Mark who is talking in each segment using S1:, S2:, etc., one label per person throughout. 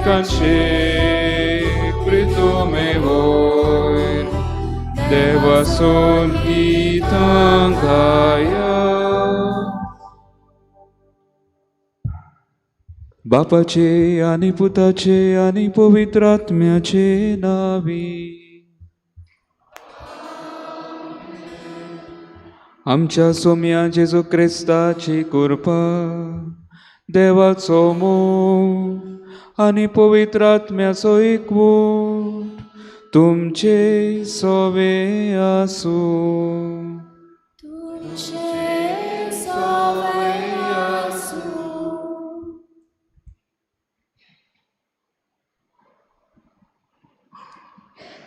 S1: Kanshik pritume voir Devason gitangaya. बापाचे आणि पुताचे आणि पवित्र आत्म्याचे नावी. आमच्या सोम्या जेजू क्रिस्ताची कृपा, देवाचो मोग आणि पवित्र आत्म्याचो एकवट तुमचे सोवे आसू.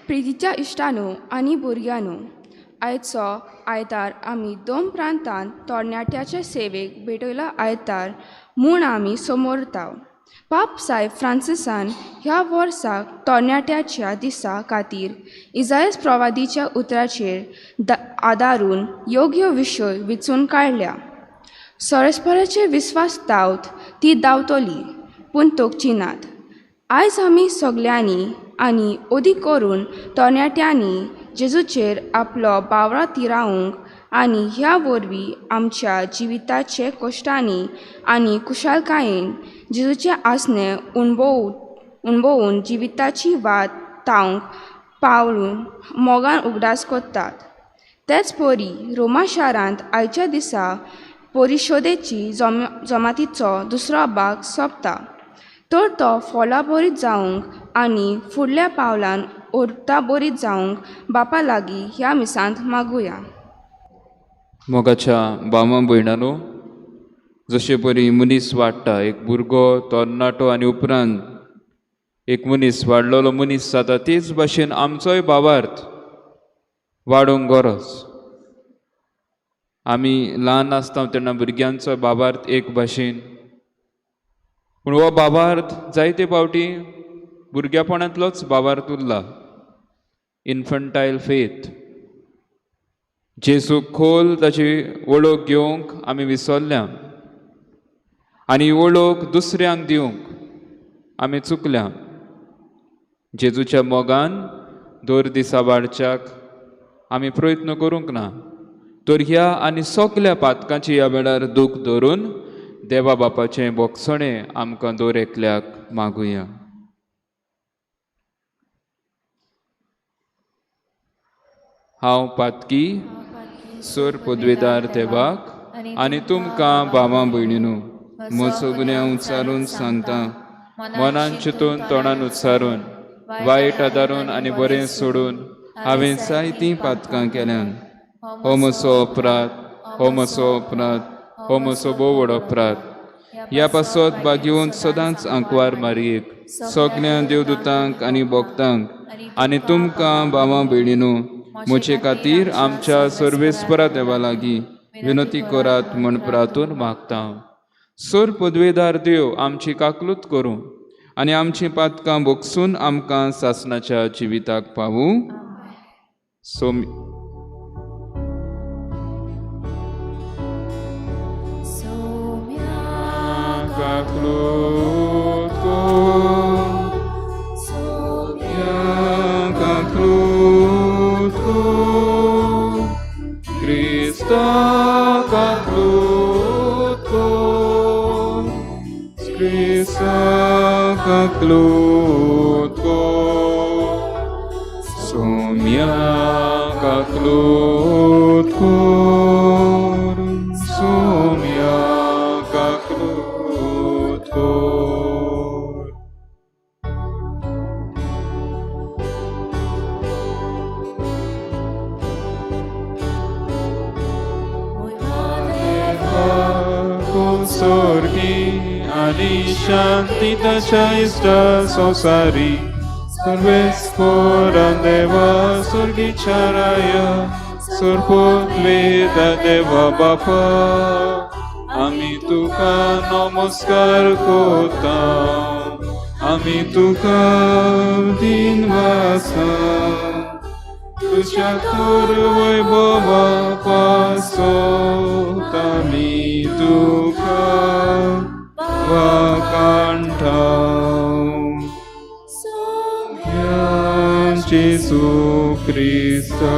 S2: प्रितीच्या इश्टानो आनी भुरग्यांनो, आयचो आयतार आमी दोन प्रांतांत तरणाट्याचे सेवेक भेटयलो आयतार म्हूण आमी समोरताव. पाप सायब फ्रांसिसान ह्या वर्साक तरणाट्याच्या दिसा खातीर इजायास प्रवादीच्या उतराचेर आदारून योग्य विशय विचून काडल्या. परस्पराचे विस्वास दावत ती दावतली, पूण तोखची नात. आयज आमी सगल्यांनी आनी अदीक करून तरणाट्यांनी जेजूचेर आपलो बावरो तिरावंक आनी ह्या वरवीं आमच्या जिविताचे कश्टांनी आनी कुशळकायेन जेजूचे आसने अणभवून जिविताची वाट तावंक पावलून मोगान उगडास करतात. तेच परी रोमा शारांत आयच्या दिसा परिशोदेची जमातीचो दुसरो भाग सोंपता. तर तो फोला बरीत जावंक आनी फुडल्या पावलान उरता बरीत जावंक बापा लागीं ह्या मिसांत मागुया.
S1: मोगाच्या भावां भयणांनो, जशे परी मनीस वाडटा, एक भुरगो तरणाटो आनी उपरांत एक मनीस वाडलेलो मनीस जाता, तेच भाशेन आमचोय भावार्थ वाडोवंक गरज. आमी ल्हान आसता तेन्ना भुरग्यांचो भावार्थ एक भाशेन, पूण हो भावार्थ जायते फावटी भुरग्यापणांतलोच भावार्थ उरला. इन्फंटायल फेथ, जेजूक खोल ताची वळख घेवंक आमी विसरल्या आनी वळख दुसऱ्यांक दिवंक आमी चुकल्या. जेजूच्या मोगान दर दिसा वाडच्याक आमी प्रयत्न करूंक ना. तर ह्या आनी सगल्या पातकांची ह्या वेळार दूख धरून देवा बापाचें बोगसणें आमकां दर एकल्याक मागुया. हांव पातकी सर पदवेदार देवाक आनी तुमकां भावां भयणीनो म्हजो गुन्यांव उच्चारून सांगता, मनान चिंतून तोंडान उच्चारून वायट आदारून आनी बरें सोडून हांवें जायतीं पातकां केल्यान. हो म्हजो अपराध, हो म्हजो अपराध, हो म्हजो भोव व्हड अपराध. ह्या पासत बागेवन सदांच आंकवार मारयेक सगल्या देवदूतांक आनी भक्तांक आनी तुमकां भावां भयणीनो म्हजे खातीर आमच्या सर्वेस्परा देवा लागीं विनंती करात म्हण प्रार्थून मागता. सर पदवेदार देव आमची काकलूत करूं आनी आमची पातकां भोगसून आमकां सासणाच्या जिविताक पावूं. Shanti tacia ista sosari Sarves poran deva surgicharaya Surpotveda deva bapa Ami tuka namaskar kotam Ami tuka dinvasam Tuja turvai baba pasot Ami tuka Vakantam Jesus क्रिस्ता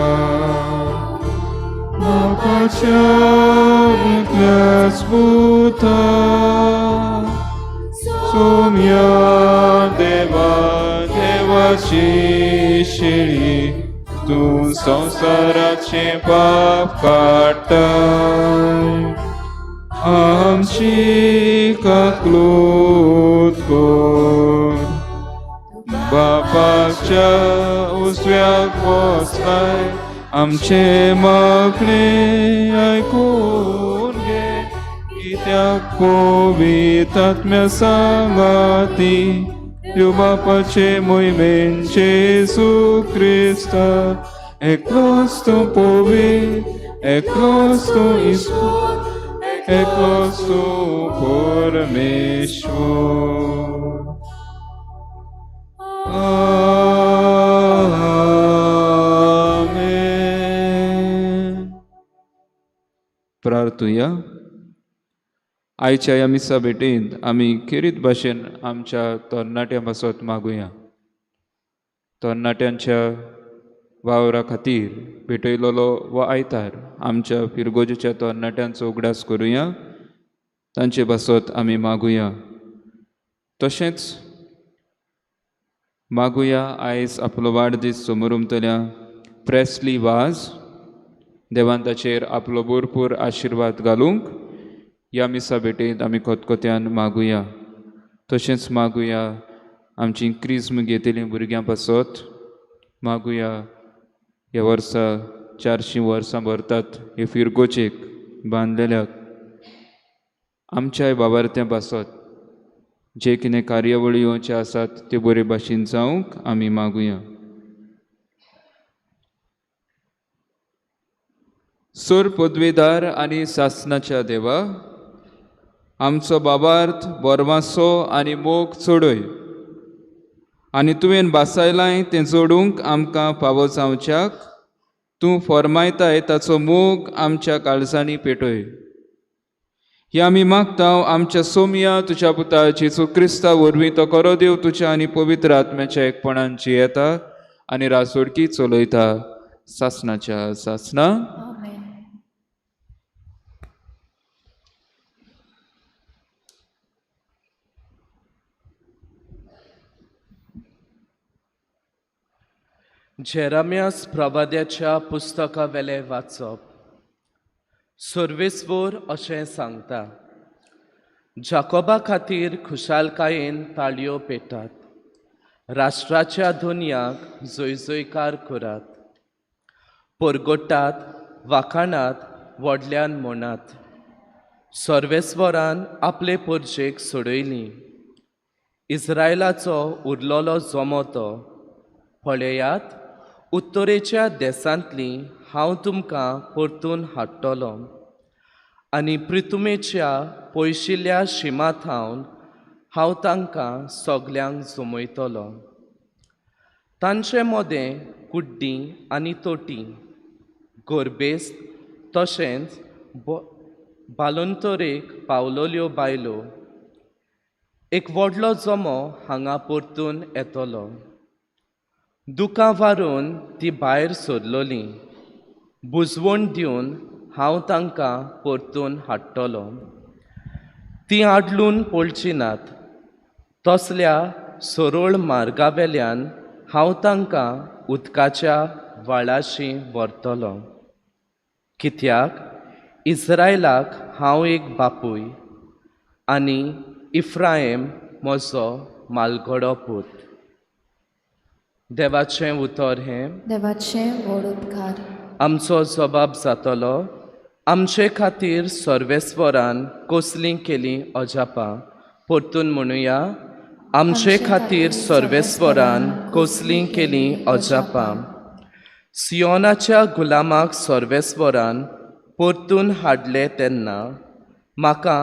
S1: बापाच्या मुखल्या स्फुता सोम्या देवा देवाची शेळी तू संसाराचे पाप काढताय आमची काकलूत कोर बापाच्या उजव्याक बसलाय आमचे मागणे ऐकून घे कित्याक पवित्र आत्म्या सांगाती त्यो बापाचे मोहिमेन जेसू क्रिस्ता एकलोच तो पवित्र एकलोच तो इस्पूत एकलोच तो परमेश्वर प्रार्थुया आयच्या ह्या मिसा भेटेंत आमी खेरीत भाशेन आमच्या तरणाट्यां पासत मागुया तरणाट्यांच्या वावरा खातीर भेटयलोलो हो आयतार आमच्या फिरगोजेच्या तरणाट्यांचो उगडास करुया तांचे पासत आमी मागुया तशेंच मागुया आयज आपलो वाडदीस समोर उमतल्या प्रेस्ली वाज देवान ताचेर आपलो भरपूर आशिर्वाद घालूंक ह्या मिसा भेटेंत आमी खतखत्यान मागुया तशेंच मागुया आमची क्रिस्म घेतिल्लीं भुरग्यां पासत मागुया ह्या वर्सा 400 वर्सां भरतात हे फिरगोचेक बांदलेल्याक आमच्याय बाबार्थ्यां पासत जे कितें कार्यावळी येवचे आसात त्यो बरे भाशेन जावंक आमी मागुया सूर पदवीदार आनी सासणाच्या देवा आमचो बाबार्थ बोरमासो आनी मोग चोडय आनी तुवें बासायलाय तें जोडूंक आमकां फावो जावच्याक तूं फरमायताय ताचो मोग आमच्या काळजांनी पेटय हे आमी मागतांव आमच्या सोमया तुज्या पुता जेसू क्रिस्ता वरवीं तो खरो देव तुज्या आनी पवित्र आत्म्याच्या एकपणान जियेता आनी रासोडकी चलयता सासणाच्या सासणा
S3: जेरम्यास प्रवाद्याच्या पुस्तका वेले वाचप सर्वेस्वर अशें सांगता जाकोबा खातीर खुशालकायेन ताळयो पेटात राष्ट्राच्या दुनियाक जयजयकार करात परगोट्टात वाखाणात व्हडल्यान म्हणात सर्वेस्वरान आपले परजेक सोडयली इस्रायलाचो उरलोलो जोमोतो पळयात उत्तरेच्या देसांतली हांव तुमकां परतून हाडटलो आनी पृथुमेच्या पयशिल्ल्या शिमांतावन हांव तांकां सगल्यांक जमयतलो तांचे मोदें कुड्डी आनी तोटी गोरबेस्त तशेंच बालोंतरेक पावलोल्यो बायलो एक व्हडलो जोमो हांगा परतून येतलो दुकां व्हारून ती भायर सरलोली बुजवण दिवन हांव तांकां परतून हाडटलो ती आडलून पळची नात तसल्या सरळ मार्गावेल्यान हांव तांकां उदकाच्या व्हाळाशी व्हरतलो कित्याक इस्रायलाक हांव एक बापूय आनी इफ्रायम म्हजो मालगडो पूत देवाचें उतर हें
S4: देवाचें व्हड उपकार
S3: आमचो जबाब जातलो आमचे खातीर सर्वेस्वरान कसलीं केलीं अजापां परतून म्हणुया आमचे खातीर सर्वेस्वरान कसलीं केलीं अजापां सियोनाच्या गुलामाक सर्वेस्वरान परतून हाडले तेन्ना म्हाका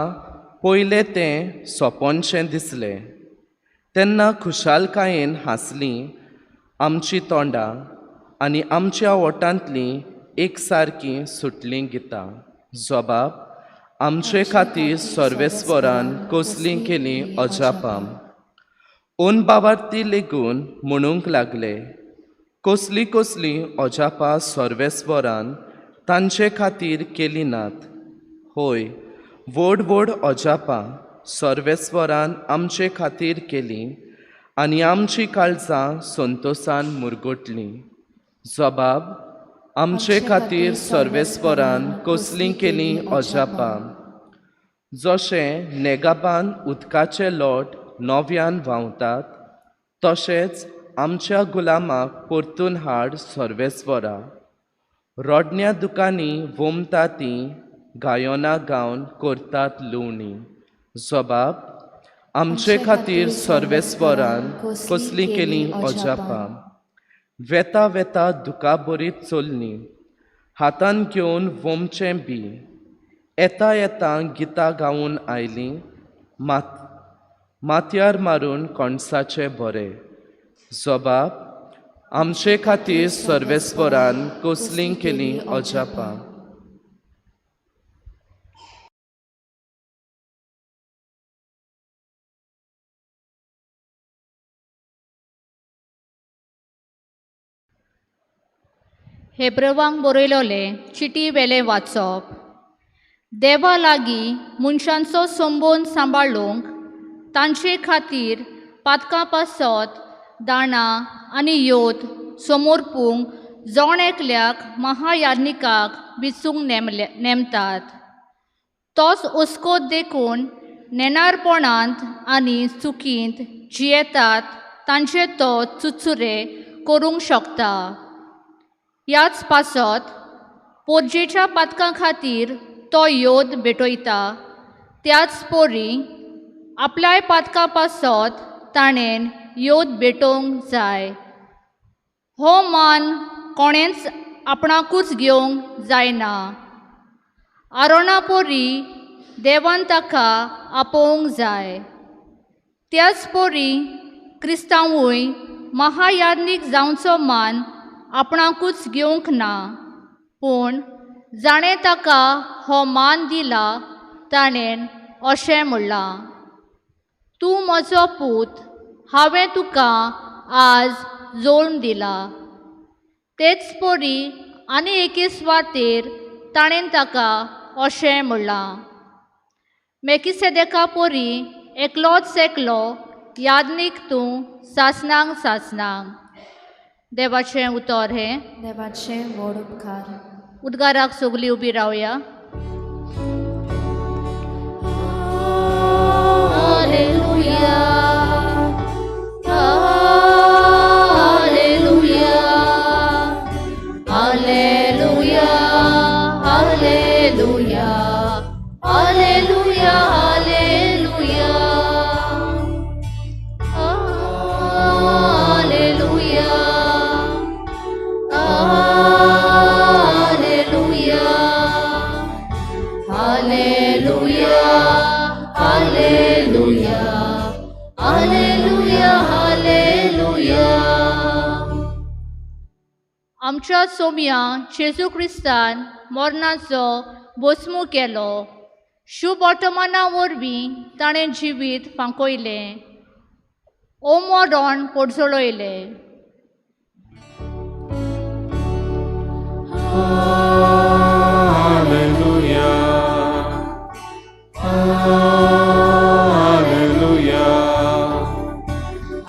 S3: पयलें तें सोंपोनशें दिसलें तेन्ना खुशालकायेन हांसलीं आमचीं तोंडां आनी आमच्या ओठांतलीं एक सारकीं सुटलीं गितां जबाब आमचे खातीर सर्वेस्वरान कसलीं केलीं अजापां ओन बाबार्थी लेगून म्हणूंक लागले कसली कसली अजापां सर्वेस्वरान तांचे खातीर केली नात. होय, व्हड व्हड अजापां सर्वेस्वरान आमचे खातीर केली आनी आमची काळजां संतोशान मुरगोटली. जबाब: आमचे खातीर सर्वेस्वरान कसली केली अजापां. जशें नेगाबान उदकाचे लोट नव्यान व्हांवतात, तशेंच आमच्या गुलामाक परतून हाड सर्वेस्वरा. रोडण्या दुकांनी वोमता तीं गायोना गावन करतात लुवणी. जबाब: आमचे खातीर सर्वेस्वरान कसली केली अजापां. वेता वेता दुका बरीत चोल्ली, हातान घेवन वोमचें बी. येता येता गितां गावून आयलीं, माथ्यार मारून कणसाचे बरें. जबाब: आमचे खातीर सर्वेस्वरान कसली केली अजापां.
S5: हेब्रेवांक बरयलोले चिटी वेले वाचप. देवा लागीं मनशांचो संबंद सांबाळूंक तांचे खातीर पातकां पासत दाणां आनी योद समोरपूंक जोण एकल्याक महायाज्ञिकाक विचूंक नेमतात. तोच हुस्को देखून नेनारपणांत आनी चुकींत जियेतात तांचे तो चुचुरे करूंक शकता. ह्याच पासत पोरजेच्या पातकां खातीर तो योद भेटयता. त्याच पोरी आपल्याय पातकां पासत ताणें योद भेटोवंक जाय. हो मान कोणेंच आपणाकूच घेवंक जायना. आरोना पोरी देवान ताका आपोवंक जाय. त्याच पोरी क्रिस्तांवूय महायाज्ञीक जावचो मान आपणाकूच घेवंक ना, पूण जाणें ताका हो मान दिला ताणें अशें म्हणलां: तूं म्हजो पूत, हांवें तुका आज जोडून दिला. तेच पोरी आनी एके सुवातेर ताणें ताका अशें म्हणलां: मेल्किसेदेका पोरी एकलोच एकलो याज्ञीक तूं सासणांक सासणांक. देवाचें उतर हें.
S4: देवाचे व्हड उपकार.
S5: उद्गाराक सगळीं उबी रावया. Hallelujah, hallelujah, hallelujah, hallelujah, hallelujah, hallelujah, hallelujah, hallelujah, hallelujah, hallelujah, hallelujah. आमच्या सोम्या जेजू क्रिस्तान मरणाचो भस्म केलो. शुभ वर्तमाना वरवीं ताणें जिवीत फांकयलें, ओ मरण पडजळयलें.
S1: Hallelujah, Hallelujah,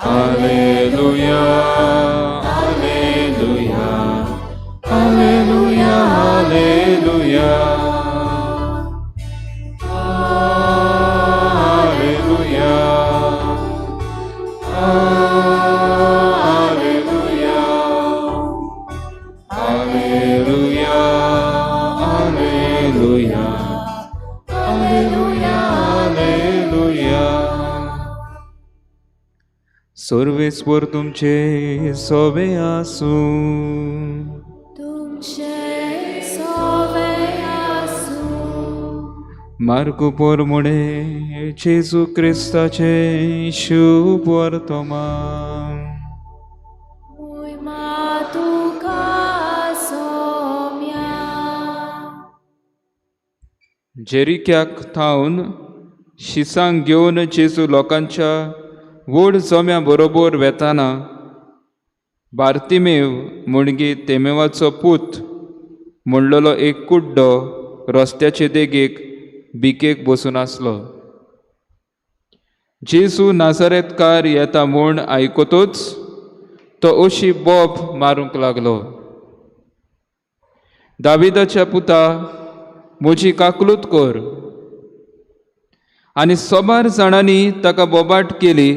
S1: Hallelujah, Hallelujah, Hallelujah, Hallelujah, सर्वेस्वर तुमचे सोबे आसूं.
S4: तुमचे सोवे आसूं.
S1: मार्को पोरमुडे जेजू क्रिस्ताचे शुभ वर्तमान.
S4: मुयमा तुका सोम्या.
S1: जेरिक्याक थावन शिसांक घेवन जेजू लोकांच्या व्हड जम्या बरोबर वेताना बार्तिमेव मुणगी तेमेवाचो पूत म्हणलेलो एक कुड्डो रस्त्याचे देगेक बिकेक बसून आसलो. जेजू नासरेतकार येता म्हूण आयकतूच तो अशी बोब मारूंक लागलो. दाविदाच्या पुता, म्हजी काकलूत कर. आनी सोबार जाणांनी ताका बोबाट केली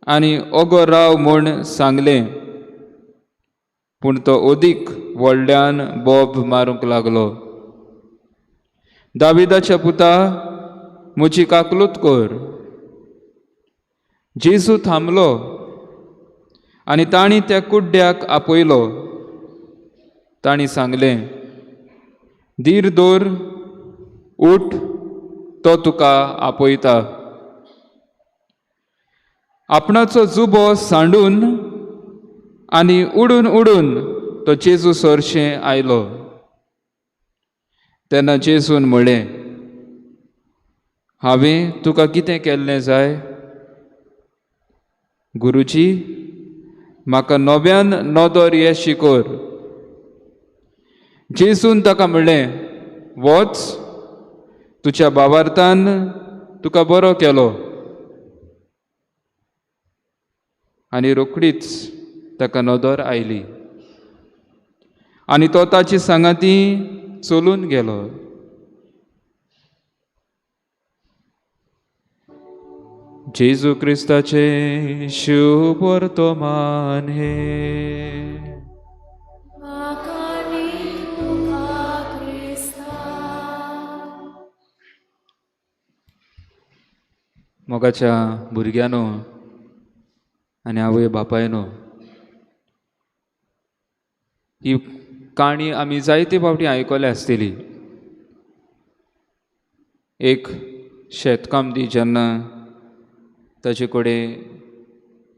S1: आनी ओगो राव म्हूण सांगलें. पूण तो ओदीक व्हडल्यान बोब मारूंक लागलो. दाविदाच्या पुता, म्हजी काकलूत कर. जेजू थांबलो आनी तांणी त्या कुड्ड्याक आपयलो. तांणी सांगलें, धीर दवर, उठ, तो तुका आपयता. आपणाचो जुबो सांडून आनी उडून उडून तो जेजू सरशें आयलो. तेन्ना जेजून म्हळें, हांवें तुका कितें केल्लें जाय? गुरुजी, म्हाका नव्यान नदर हें शिकोर. जेजून ताका म्हणलें, वच, तुज्या भावार्थान तुका बरो केलो. आनी रोखडीच ताका नदर आयली आनी तो ताची सांगाती चलून गेलो. जेजू क्रिस्ताचे शुभ वर्तमान हे. मोगाच्या भुरग्यानो आनी आवय बापायनो, ही काणी आमी जायते फावटी आयकले आसतली. एक शेतकामती जेन्ना ताचे कडेन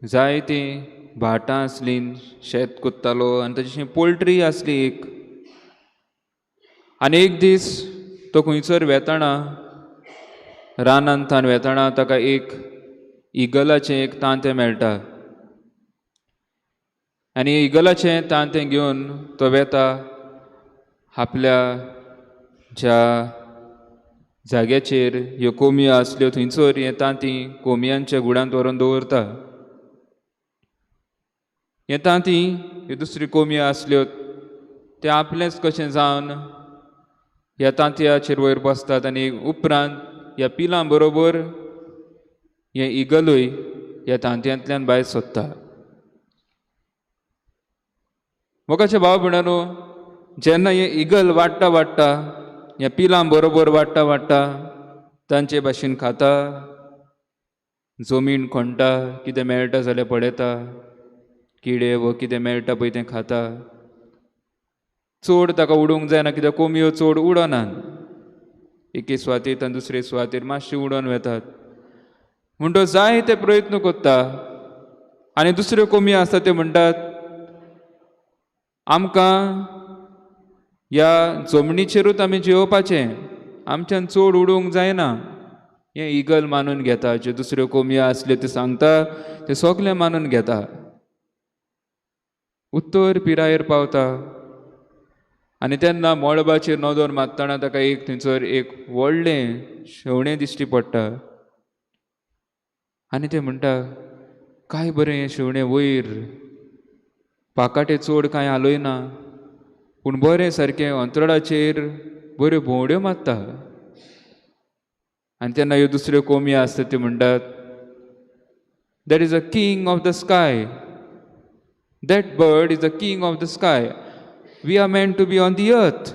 S1: जायतीं भाटां आसलीं, शेत कोत्तालो आनी ताची पोल्ट्री आसली एक. आनी एक दीस तो खंयसर वेताना, रानांत थान वेताना ताका एक इगलाचें एक तांतें मेळटा. आनी इगलाचें तांतें घेवन तो वेता आपल्या ज्या जाग्याचेर ह्यो कोंबयो आसल्यो थंयसर हें तांतीं कोंबयांच्या गुडांत व्हरून दवरता. हें तांतीं ह्यो दुसऱ्यो कोंबयो आसल्यो ते आपलेंच कशें जावन ह्या तांतयाचेर वयर बसतात आनी उपरांत ह्या पिलां बरोबर हें इगलूय ह्या तांतयांतल्यान भायर सरता. मोगाच्या भाव भयणांनो, जेन्ना हें इगल वाडटा वाडटा, ह्या पिलां बरोबर वाडटा वाडटा, तांचे भाशेन खाता, जमीन खणटा, कितें मेळटा जाल्यार पळयता, किडे वो कितें मेळटा पळय तें खाता. चड ताका उडोवंक जायना कित्याक कोंबयो चड उडनात. एके सुवातेर दुसरे सुवातेर मातशे उडोवन वेतात. म्हूण तो जाय ते प्रयत्न करता. आनी दुसऱ्यो कोंबयो आसता त्यो म्हणटात, आमकां ह्या जमनीचेरूच आमी जेवपाचें, आमच्यान चड उडोवंक जायना. हें इगल मानून घेता. ज्यो दुसऱ्यो कोंबयो आसल्यो त्यो सांगता तें सगलें मानून घेता. उत्तर पिरायेर पावता आनी तेन्ना मळबाचेर नदर मारतना ताका एक थंयसर एक व्हडलें शेवणें दिश्टी पडटा. आनी तें म्हणटा, काय बरें हें शेवणें वयर, पाकाटे चड कांय हालयना, पूण बरें सारकें अंतराळाचेर बऱ्यो भोंवड्यो मारता. आनी तेन्ना ह्यो दुसऱ्यो कोंबयो आसता त्यो म्हणटात, that is a king of the sky, that bird is a king of the sky, we are meant to be on the earth.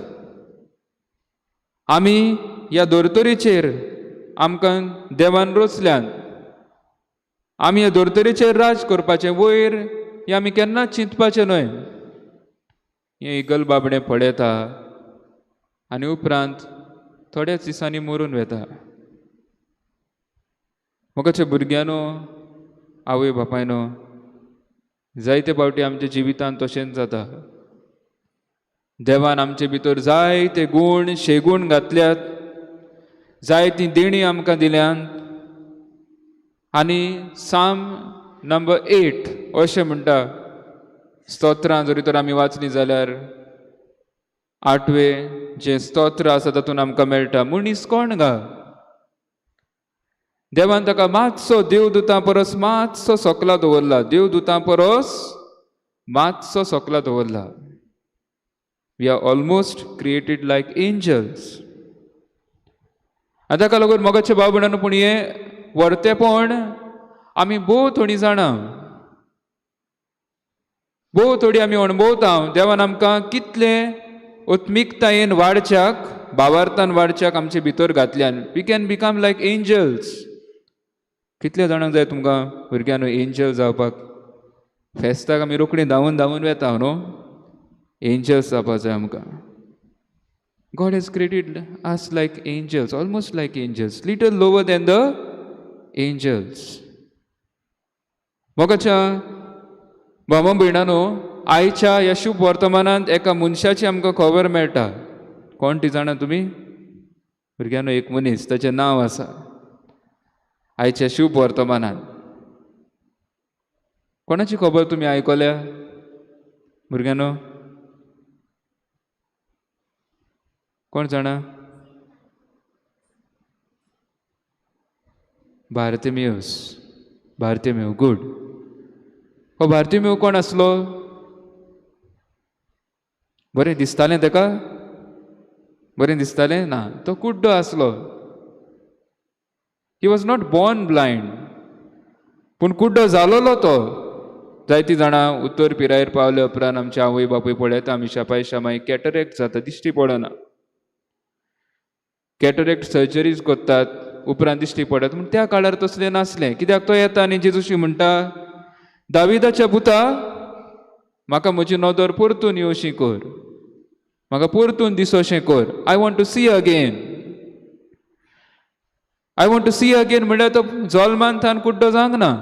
S1: आमी ह्या धर्तरेचेर आमकां देवान रचल्यान, आमी ह्या धर्तरेचेर राज करपाचें, वयर हें आमी केन्नाच चिंतपाचें न्हय. हें इगल बाबडें पळयता आनी उपरांत थोड्याच दिसांनी मरून वेता. मोगाच्या भुरग्यानो, आवय बापायनो, जायते फावटी आमच्या जिवितांत तशेंच जाता. देवान आमचे भितर जायते गूण शेगूण घातल्यात, जायतीं देणी आमकां दिल्यात. आनी साम नंबर 8 अशें म्हणटा, स्तोत्रां जरी तर आमी वाचली जाल्यार 8वें जे स्तोत्र आसा तातूंत आमकां मेळटा, मनीस कोण गा? देवान ताका मातसो देवदूतां परस मातसो सकला दवरला, देवदूतां परस मातसो सकला दवरला. We are almost created like angels. आनी ताका लागून मोगाचे भाव भयणानो, पूण हें वर्तेपण आमी भोव थोडीं जाणां, भोव थोडी आमी अणभवता. देवान आमकां कितले उत्मिकतायेन वाडच्याक, भावार्थान वाडच्याक आमचे भितर घातल्यान. We can become like angels. कितले जाणांक जाय तुमकां भुरग्यांनो एंजल जावपाक? फेस्ताक आमी रोखडीं धांवून धांवून वेता न्हू. एंजल्स जावपाक जाय आमकां. God has created us like angels, almost like angels, little lower than the angels. मोगाच्या भावा भयणानो, आयच्या ह्या शुभ वर्तमानांत एका मनशाची आमकां खबर मेळटा. कोण ती जाणा तुमी? भुरग्यांनो, एक मनीस, ताचें नांव आसा आयच्या शुभ वर्तमानांत. कोणाची खबर तुमी आयकल्या भुरग्यांनो? कोण जाणा? बार्तिमेउस. बार्तिमेव, गूड. हो बार्तिमेव कोण आसलो? बरें दिसतालें ताका? बरें दिसतालें? ना, तो कुड्डो आसलो. He was not born blind, पूण कुड्डो जालोलो तो. जायतीं जाणां उत्तर पिरायेर पावले उपरांत आमचे आवय बापूय पळयता आमी शापाय शामाय कॅटरेक्ट जाता, दिश्टी पडना. कॅटरेक्ट सर्जरीज करतात, उपरांत दिश्टी पडत. पूण त्या काळार तसलें नासलें. कित्याक तो येता आनी जेजूशी म्हणटा, दाविदाच्या पुता, म्हाका म्हजी नदर परतून येवशी कर, म्हाका परतून दिसोशें कर. I want to see again. I want to see again म्हणल्यार तो जल्मान थान कुड्डो जावंक ना.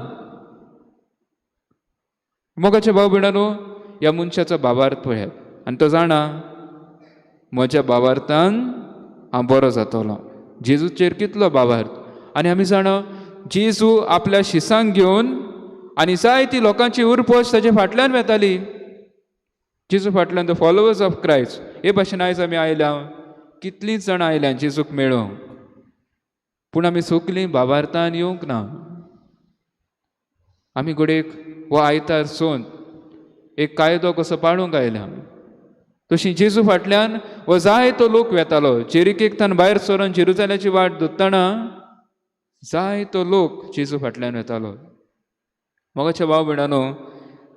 S1: मोगाच्या भाव भयणानो, ह्या मनशाचो भावार्थ पळयात. आनी तो जाणा, म्हज्या भावार्थान हांव बरो जातलो. जेजूचेर कितलो भावार्थ. आनी आमी जाणा, जेजू आपल्या शिसांक घेवन आनी जायतीं लोकांची उरपोश ताचे फाटल्यान वेताली. जेजू फाटल्यान द फॉलोवर्स ऑफ क्रायस्ट. हे भाशेन आयज आमी आयल्या, कितलींच जाणां आयल्या जेजूक मेळोवंक, पूण आमी सगलीं भावार्थान येवंक ना. आमी घोडेक हो आयतार सोन एक कायदो कसो पाळूंक आयल्या. तशी जेजू फाटल्यान हो जायतो लोक वेतालो. जेरिकेक थान भायर सरोन जेरुजाल्याची वाट धरतना जायतो लोक जेजू फाटल्यान वेतालो. मोगाच्या भाव भयणानो,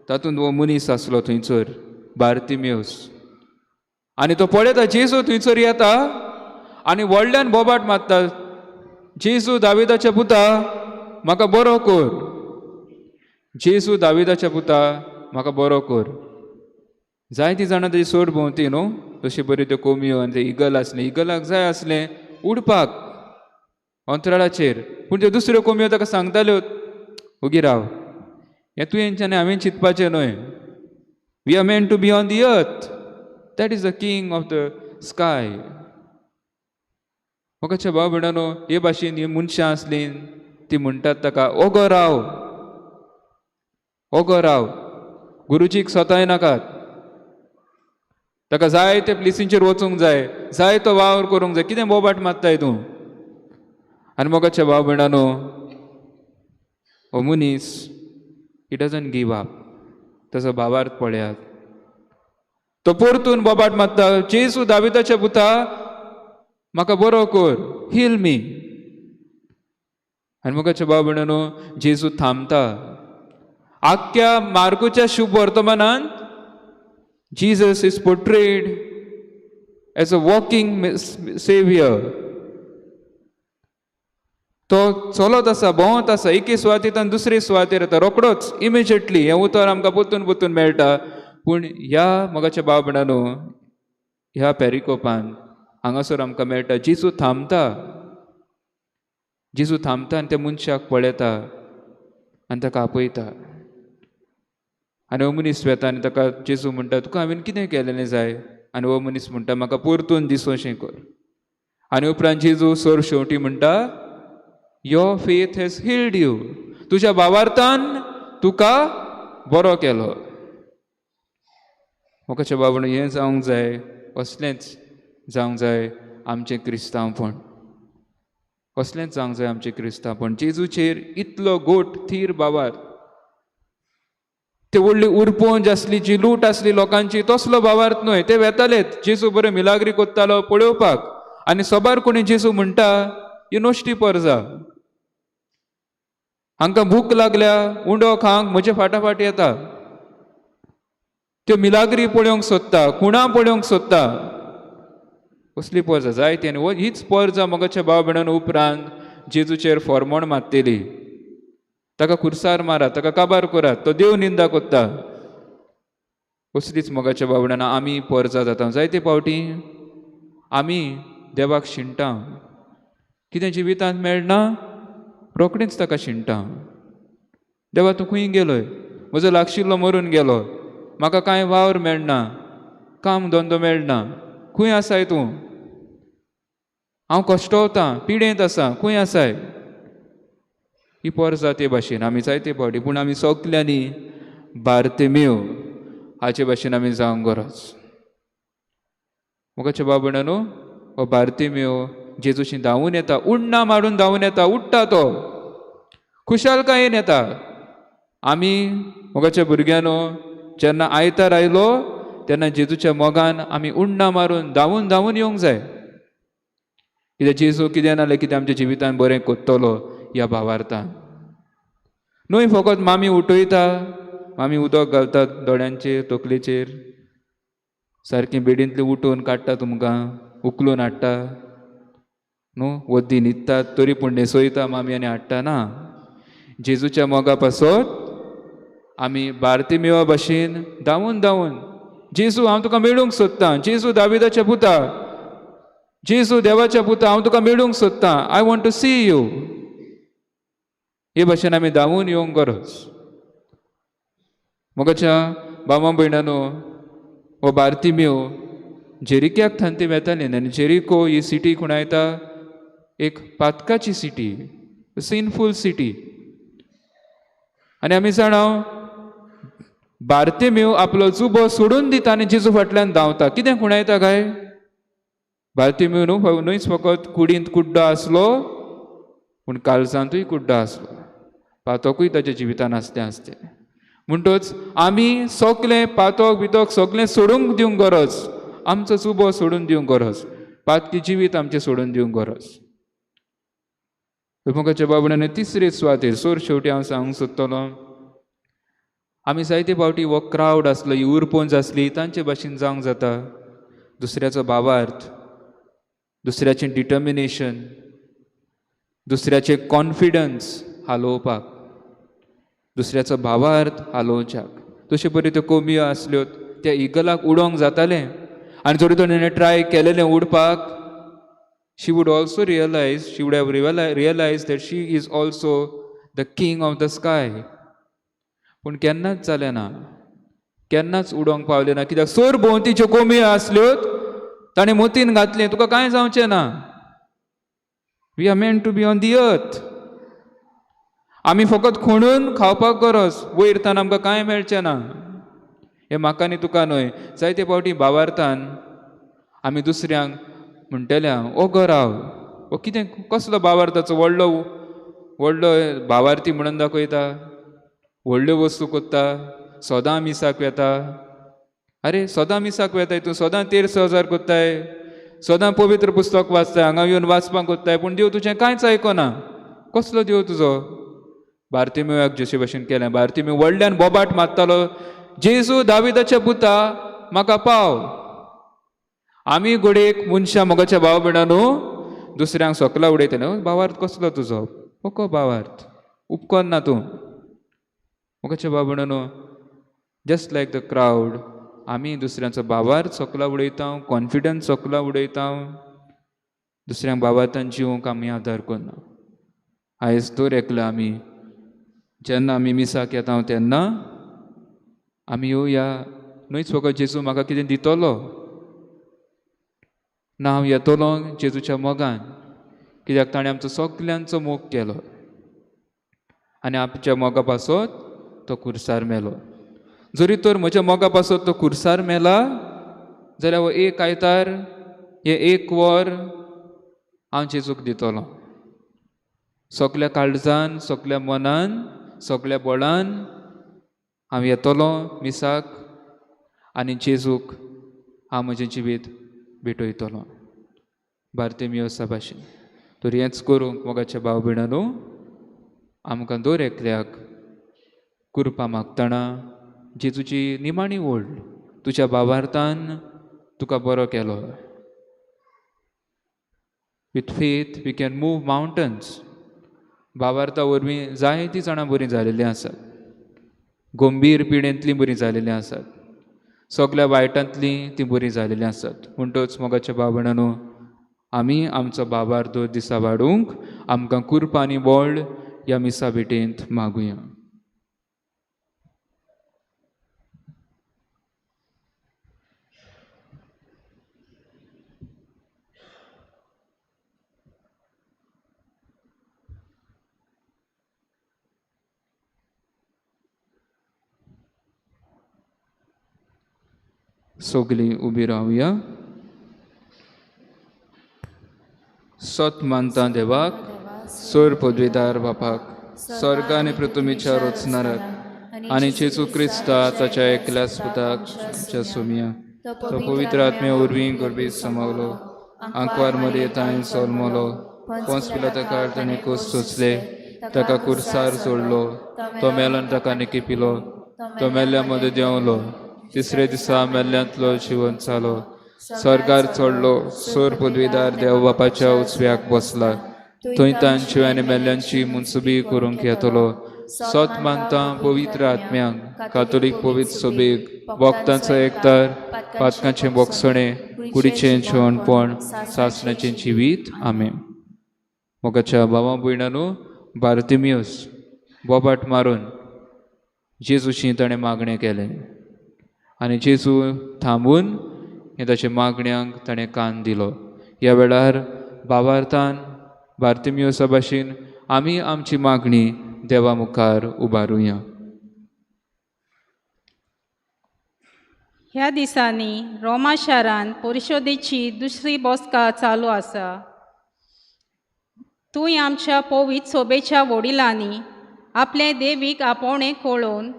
S1: तातूंत हो मनीस आसलो थंयसर, बार्तिमेउस. आनी तो पळयता जेजू थंयसर येता आनी व्हडल्यान बोबाट मारता, जेजू दाविदाच्या पुता, म्हाका बरो कर. जेजू दाविदाच्या पुता, म्हाका बरो कर. जायतीं जाणां तेजी सोड भोंवती न्हू, तशी बऱ्यो त्यो कोंबयो आनी ते इगल आसले. इगलाक जाय आसलें उडपाक अंतराळाचेर, पूण त्यो दुसऱ्यो कोंबयो ताका सांगताल्यो, ओगी राव, हें तुवेंच्यान हांवें चिंतपाचें न्हय. We are meant to be on the earth. That is the king of the sky. मोगाच्या भाव भयणानो, हे भाशेन ही मनशां आसलीं, ती म्हणटात ताका, ओगो राव, ओगो राव. गुरुजीक सोताय नाकात. ताका जाय ते प्लेसींचेर वचूंक जाय, जाय तो वावर करूंक जाय. कितें बोबाट मारताय तूं? आनी मोगाच्या भाव भयणानो, हो मनीस, ही डजंट गिव अप. ताचो भावार्थ पळयात. तो परतून बोबाट मारता, जेजू दाविदाच्या पुता, म्हाका बरो कर, हील मी. आनी मोगाच्या भाव भयणानो, जेजू थांबता. आख्ख्या मार्कूच्या शुभ वर्तमानांत Jesus is portrayed as a walking savior. तो चलत आसा, भोंवत आसा, एके सुवातेंतल्यान दुसरे सुवातेर येता, रोखडोच इमिजिएटली. हें उतर आमकां परतून परतून मेळटा. पूण ह्या मोगाच्या भाव भयणानो, ह्या पेरिकोपान हांगासर आमकां मेळटा, जेजू थांबता. जेजू थांबता आनी त्या मनशाक पळयता आनी ताका आपयता. आनी हो मनीस वेता आनी ताका जेजू म्हणटा, तुका हांवें कितें केलेलें जाय? आनी हो मनीस म्हणटा, म्हाका परतून दिसोशें कर. आनी उपरांत जेजू सर शेवटी म्हणटा, your faith has healed you. तुज्या भावार्थान तुका बरो केलो. मोगाचें बाबण हें जावंक जाय, असलेंच जावंक जाय आमचें क्रिस्तांवपण, असलेंच जावंक जाय आमचें क्रिस्तांवपण. जेजूचेर इतलो गोट थीर बाबार, ते व्हडली उरपोंज आसली, जी लूट आसली लोकांची, तसलो भावार्थ न्हय. ते वेतालेत जेजू बरें मिलाग्री कोत्तालो पळोवपाक, आनी सोबार कोणी जेजू म्हणटा ही नोश्टी परजा, हांकां भूक लागल्या उंडो खावंक म्हजे फाटाफाट येता, त्यो मिलाग्री पळोवंक सोदता, खुणां पळोवंक सोदता. कसली पर्जा जायती. आनी हीच पर्जा मोगाच्या भाव भयणान उपरांत जेजूचेर फॉर्मोण मारतली. ताका खुर्सार मारात, ताका काबार करात, तो देव निंदा कोत्ता. कसलीच मोगाच्या भाव भयणान आमी पर्जा जाता. जायते फावटी आमी देवाक शिणटा, कितें जिवितांत मेळना रोखडींच ताका शिणटा. देवा तूं खंय गेलोय, म्हजो लागशिल्लो मरून गेलो, म्हाका कांय वावर मेळना, काम धंदो मेळना, खंय आसाय तूं, हांव कश्टवतां, पिडेंत आसां, खंय आसाय. ही पर्जा ते भाशेन आमी जायते फावटी. पूण आमी सगल्यांनी बार्तिमेव हाचे भाशेन आमी जावंक गरज. मोगाच्या बाब भयणानो, हो बार्तिमेव जेजूशी धांवून येता, उडणां मारून धांवून येता, उडटा तो, खुशालकायेन येता. आमी मोगाच्या भुरग्यानो जेन्ना आयतार आयलो तेन्ना जेजूच्या मोगान आमी उडणां मारून धांवून धांवून येवंक जाय. कित्याक जेजू कितें नाल्यार कितें आमच्या जिवितांत बरें कोत्तलो ह्या भावार्थान. न्हय फकत मामी उठयता, मामी उदक घालतात दोळ्यांचेर, तकलेचेर, सारकें बेडींतलें उठोवन काडटा तुमकां, उखलून हाडटा न्हू, वद्दी न्हिदतात तरी पूण न्हेसयता मामी आनी हाडटा. ना, जेजूच्या मोगा पासत आमी बार्तिमेवा भाशेन धांवून धांवून, जेजू हांव तुका मेळूंक सोदतां, जेजू दाविदाच्या पुता, जेजू देवाच्या पुता, हांव तुका मेळूंक सोदतां, I want to see you, हे भाशेन आमी धांवून येवंक गरज. मोगाच्या भावां भयणानो, हो बार्तिमेव जेरिक्याक थांती वेताले, आनी जेरिको ही सिटी खुणायता एक पातकाची सिटी, सिनफूल सिटी. आनी आमी जाणां बार्तिमेव आपलो जुबो सोडून दिता आनी जेजू फाटल्यान धांवता. कितें खुणायता काय? बार्तिमेव न्हयच फकत कुडींत कुड्डो आसलो, पूण काळजांतूय कुड्डो आसलो, पातोकूय ताच्या जिवितान आसतें आसतें. म्हणटच आमी सगलें पातोक बितोक सगलें सोडूंक दिवंक गरज, आमचो जुबो सोडून दिवंक गरज, पातकी जिवीत आमचें सोडून दिवंक गरज. मोगाच्या बाबड्यान तिसरे सुवातेर सोर शेवटी हांव सांगूंक सोदतलों, आमी जायते फावटी हो क्रावड आसलो, ही उरपोंज आसली, तांचे भाशेन जावंक जाता. दुसऱ्याचो भावार्थ, दुसऱ्याचें डिटर्मिनेशन, दुसऱ्याचें कॉन्फिडन्स हालोवपाक, दुसऱ्याचो भावार्थ हालोवच्याक. तशे परी त्यो कोंबयो आसल्यो, त्या इगलाक उडोवंक जातालें, आनी जरी ताणें try केलेलें उडपाक, she would also realize, she would have realized that she is also the king of the sky. पूण केन्नाच जालें ना, केन्नाच उडोवंक पावलें ना. कित्याक सोर भोंवतीच्यो कोंबयो आसल्यो, ताणें मोतीन घातलें, तुका कांय जावचें ना. We are meant to be on the earth. आमी फकत खणून खावपाक गरज, वयर तान आमकां कांय मेळचें ना. हें म्हाका आनी तुका न्हय, जायते फावटी भावार्थान आमी दुसऱ्यांक म्हणटल्या ओ गो राव, ओ कितें कसलो भावार्थाचो व्हडलो व्हडलो भावार्थी म्हणून दाखयता, व्हडल्यो वस्तू कोत्ता, सोदां मिसाक वेता. अरे सोदां मिसाक वेताय तूं, सोदां 13,000 कोत्ताय, सोदां पवित्र पुस्तक वाचताय, हांगा येवन वाचपाक कोत्ताय, पूण देव तुजें कांयच आयकना. कसलो देव तुजो? बार्तिमेवाक जशे भशेन केलें. बार्तिमेव व्हडल्यान बोबाट मारतालो, जेजू दाविदाच्या पुता म्हाका पाव. आमी घोडेक मनशां मोगाच्या भाव भयणानो दुसऱ्यांक सोकला उडयतले, भावार्थ कसलो तुजो? ओको भावार्थ उपकोन ना तूं. मोगाच्या भाव भयणानो, जस्ट लायक द क्रावड, आमी दुसऱ्यांचो भावार्थ सोकला उडयता, कॉन्फिडन्स सोकला उडयता, दुसऱ्यांक भावार्थान जिवंक आमी आदार करना. आयज तर एकलो आमी जेन्ना आमी मिसाक येता तेन्ना आमी येवया, न्हयच फकत जेजू म्हाका कितें दितलो, ना हांव येतलो जेजूच्या मोगान, कित्याक ताणें आमचो सगल्यांचो मोग केलो आनी आमच्या मोगा पासत तो खुर्सार मेलो. जरी तर म्हज्या मोगा पासत तो खुर्सार मेला जाल्यार हो एक आयतार हे एक वर हांव जेजूक दितलो. सगल्या काळजान, सगल्या मनान, सगल्या बळान हांव येतलो मिसाक आनी जेजूक हांव म्हजें जिवीत भेटयतलो. बार्तिमेयुसा भाशेन. तर हेंच करूंक मोगाच्या भाव भयणांनो आमकां दर एकल्याक कृपा मागतना जेजूची निमाणी ओळ तुज्या भावार्थान तुका बरो केलो. With faith we can move mountains. भावार्था वरवीं जायतीं जाणां बरीं जालेलीं आसात. गंभीर पिडेंतलीं बरीं जालेलीं आसात. सगल्या वायटांतलीं तीं बरीं जालेलीं आसात. म्हणटच मोगाच्या भाव भयणांनो आमी आमचो भावार्थ दर दिसा वाडूंक आमकां कृपा आनी बळ ह्या मिसा भेटेंत मागुया. सगलीं उबी रावया. सत मानता देवाक, सर पदवीदार बापाक, स्वर्ग आनी पृथ्वीच्या रचणाराक आनी जेजू क्रिस्ता ताच्या एकल्याच पुताक च्या सोमिया तो पवित्र आत्म्या वरवीं गर्भेत समावलो. आंकवार मरयेतान जल्मलो. पोंस पिलाता काळ ताणें कोस सोंसले. ताका कुर्सार जोडलो. तो मेलन ताका निकिपिलो. तो मेल्ल्या मदें देंवलो. तिसरे दिसा मेल्ल्यांतलो जिवंत जालो. स्वर्गार चडलो. सर पदवीदार देव बापाच्या उजव्याक बसला. थंय तांची जिवांनी मेल्ल्यांची मुनसुबी करूंक येतलो. सत मानता पवित्र आत्म्यांक, कातोलीक पवित्र सभेक, वक्तांचो एकतार, पातकांचें बोगसणें, कुडीचें जेवणपण, सासणाचें जिवीत. आमेन. मोगाच्या भावा भयणांनो बार्तिमेयुस बोबाट मारून जेजूची ताणें मागणें केलें आनी जेजू थांबून हे ताच्या मागण्यांक ताणें कान दिलो. ह्या वेळार भावार्थान बार्तिमेयुसा भाशेन आमी आमची मागणी देवा मुखार उबारुया.
S6: ह्या दिसांनी रोमा शारांत परिशोदेची दुसरी बसका चालू आसा. तूंय आमच्या पवित्र सोबेच्या वडिलांनी आपले देवीक आपोवणें कळोवन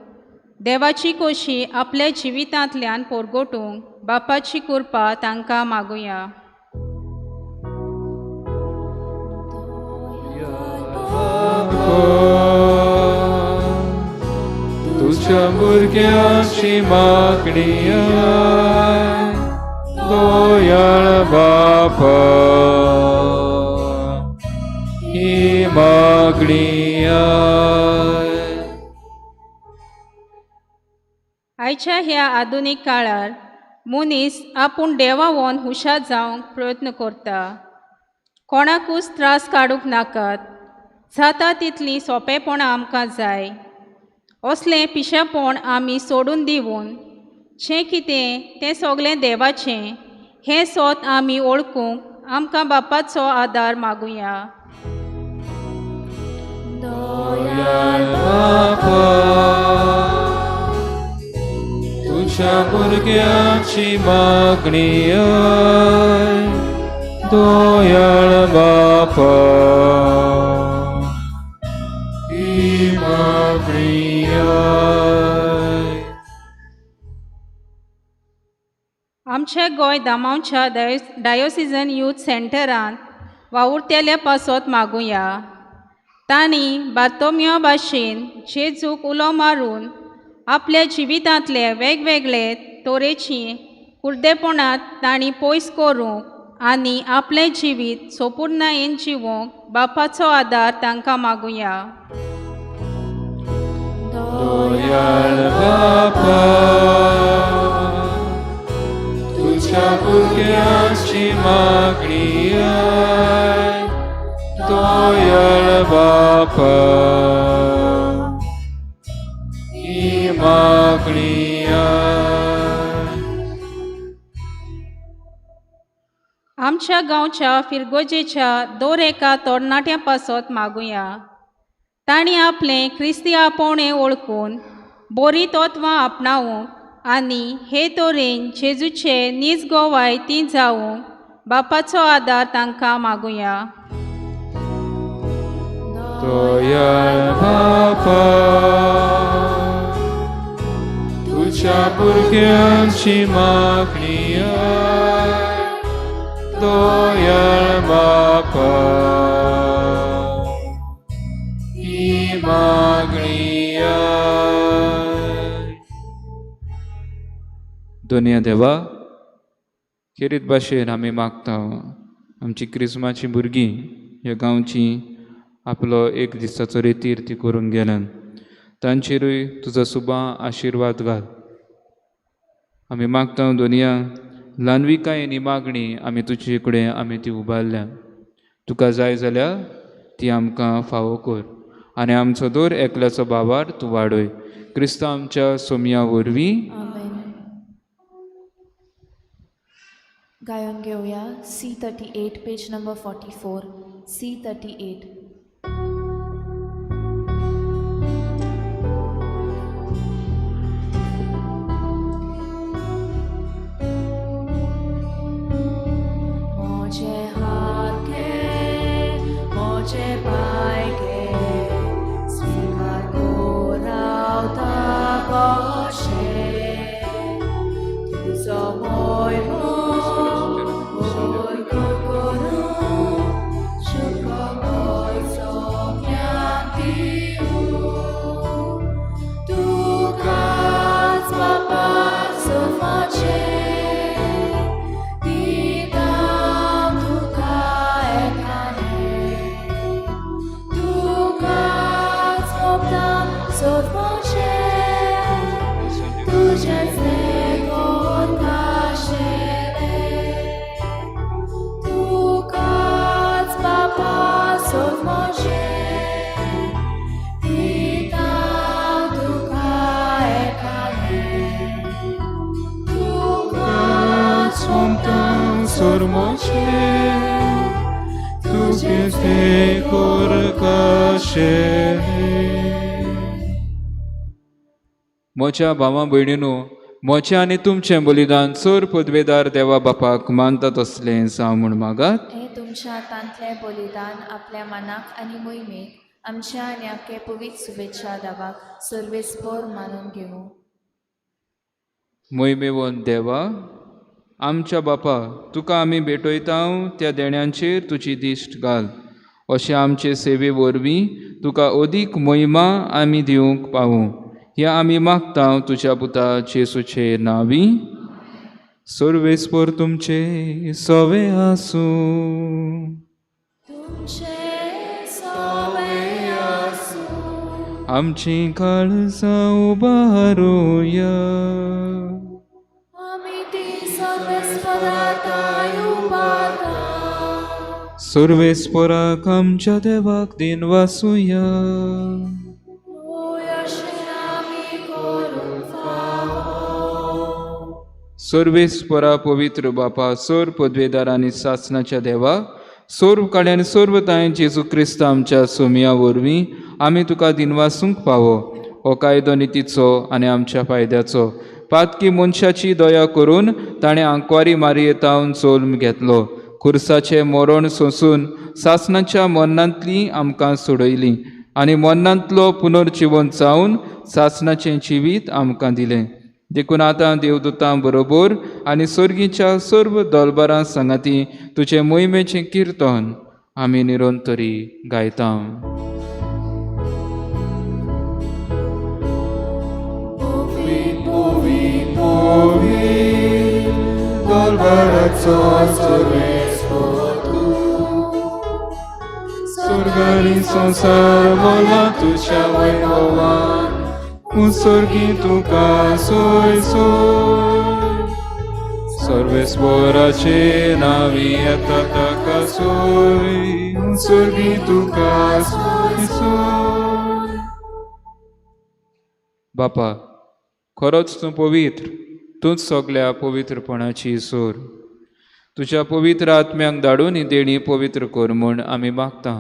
S6: देवाची खोशी आपल्या जिवितांतल्यान परगटूंक बापाची कृपा तांकां मागुया.
S1: तुझ्या भुरग्यांची मागणी दोयाळ बापा ही मागणी
S6: आयच्या ह्या आधुनीक काळार मनीस आपूण देवावन हुशार जावंक प्रयत्न करता. कोणाकूच त्रास काडूंक नाकात. जाता तितली सोंपेपणां आमकां जाय. असलें पिशेपण आमी सोडून दिवन जें कितें तें सगलें देवाचें हें सोत आमी ओळखूंक आमकां बापाचो आदार मागुया.
S1: तुझ्या भुरग्यांची मागणी दोयाळ बापा ही मागणी
S6: आमच्या गोंय दामांवच्या डायोसिजन यूथ सेंटरांत वावुरतेल्या पासत मागुया. तांणी बार्तोमेव भाशेन जेजूक उलो मारून आपल्या जिवितांतले वेगवेगळे तोरेची कुर्देपणां तांणी पयस करूंक आनी आपलें जिवीत सोपूर्णायेन जिवोवंक बापाचो आदार तांकां मागुया.
S1: दोयाळ बापा तुझ्या भुरग्यांची मागणी दोयाळ बापा ही मागणी
S6: आमच्या गांवच्या फिरगोजेच्या दर एका तरणाट्या पासत मागुया. तांणी आपलें क्रिस्ती आपोवणें ओळखून बरी तत्वां आपणावूंक आनी हे तरेन जेजूचे नीज गोवाय ती जावूंक बापाचो आदार तांकां मागुया.
S1: दयाळ बापा, तुझ्या भुरग्यांची मागणी आय. दयाळ बापा, ही मागणी आय. दोनिया देवा, खेरीत भाशेन आमी मागता आमची क्रिस्माची भुरगीं ह्या गांवची आपलो एक दिसाचो रितीर ती करून गेल्यान तांचेरूय तुजो सुबां आशिर्वाद घाल. आमी मागता दोनिया ल्हानविकायेनी मागणी आमी तुजे कडेन आमी ती उबारल्या. तुका जाय जाल्यार ती आमकां फावो कर आनी आमचो दर एकल्याचो भावार तूं वाडय. क्रिस्तांव आमच्या सोमया वरवीं.
S4: आमेन. गायन घेऊया C38 पेज नंबर 44. C38. मोजे हात घे, मोजे पाय घे, स्वीकार कर रावता कशे तुजो मोयमो
S1: मोच्या भावा भयणीनो, मोचे आनी तुमचें बलिदान चोर पदवेदार देवा बापाक मानता तसलें जावं म्हूण मागात.
S4: हे तुमच्या तांतले बलिदान आपल्या मनाक आनी मोहिमेक आमच्या आनी आख्खे पवित्र शुभेच्छा दावाक सर्वेस्पर मानून घेवं.
S1: मोहिमेवंत देवा, आमच्या बापा, तुका आमी भेटयता त्या देण्यांचेर तुजी दिश्ट घाल. अशें आमचे सेवे वरवीं तुका अदीक मोहिमा आमी दिवंक पावूं. हें आमी मागता तुज्या पुता जेसूचे नांवी. सर्वेस्पर तुमचे सवे आसूं. आमची काळजां उबारूया. सर्वेस्पराक आमच्या देवाक दिन वासुया. सर्वेस्परा पवित्र बापा, सोर पदवेदार आनी सासणाच्या देवा, सोर्व काळे आनी सोर्व ताय जेजू क्रिस्त आमच्या सोमया वरवीं आमी तुका दिनवासूंक पावो. हो कायदो नितीचो आनी आमच्या फायद्याचो. पातकी मनशाची दया करून ताणें आंकवारी मारयेतावन चोल्म घेतलो. खुर्साचें मरण सोंसून सासणाच्या मरणांतली आमकां सोडयली आनी मरणांतलो पुनर्जिवन जावन सासणाचें जिवीत आमकां दिलें. देखून आतां देवदूतां बरोबर आनी सर्गीच्या सर्व दलबारां सांगाती तुजें मोहिमेचें किर्तन आमी निरंतरी गायता. स्वर्गारी संसार मोला तुझ्या वैभवान, उत्सर्गी तुका सोय सोय. सर्वेस्पराचे नावी येता ताका सोय, उत्सर्गी तुका सोय सोय. बापा, खरोच तूं पवित्र, तूंच सगळ्या पवित्रपणाची सोर. तुज्या पवित्र आत्म्यांक धाडून ही देणी पवित्र कर म्हूण आमी मागता.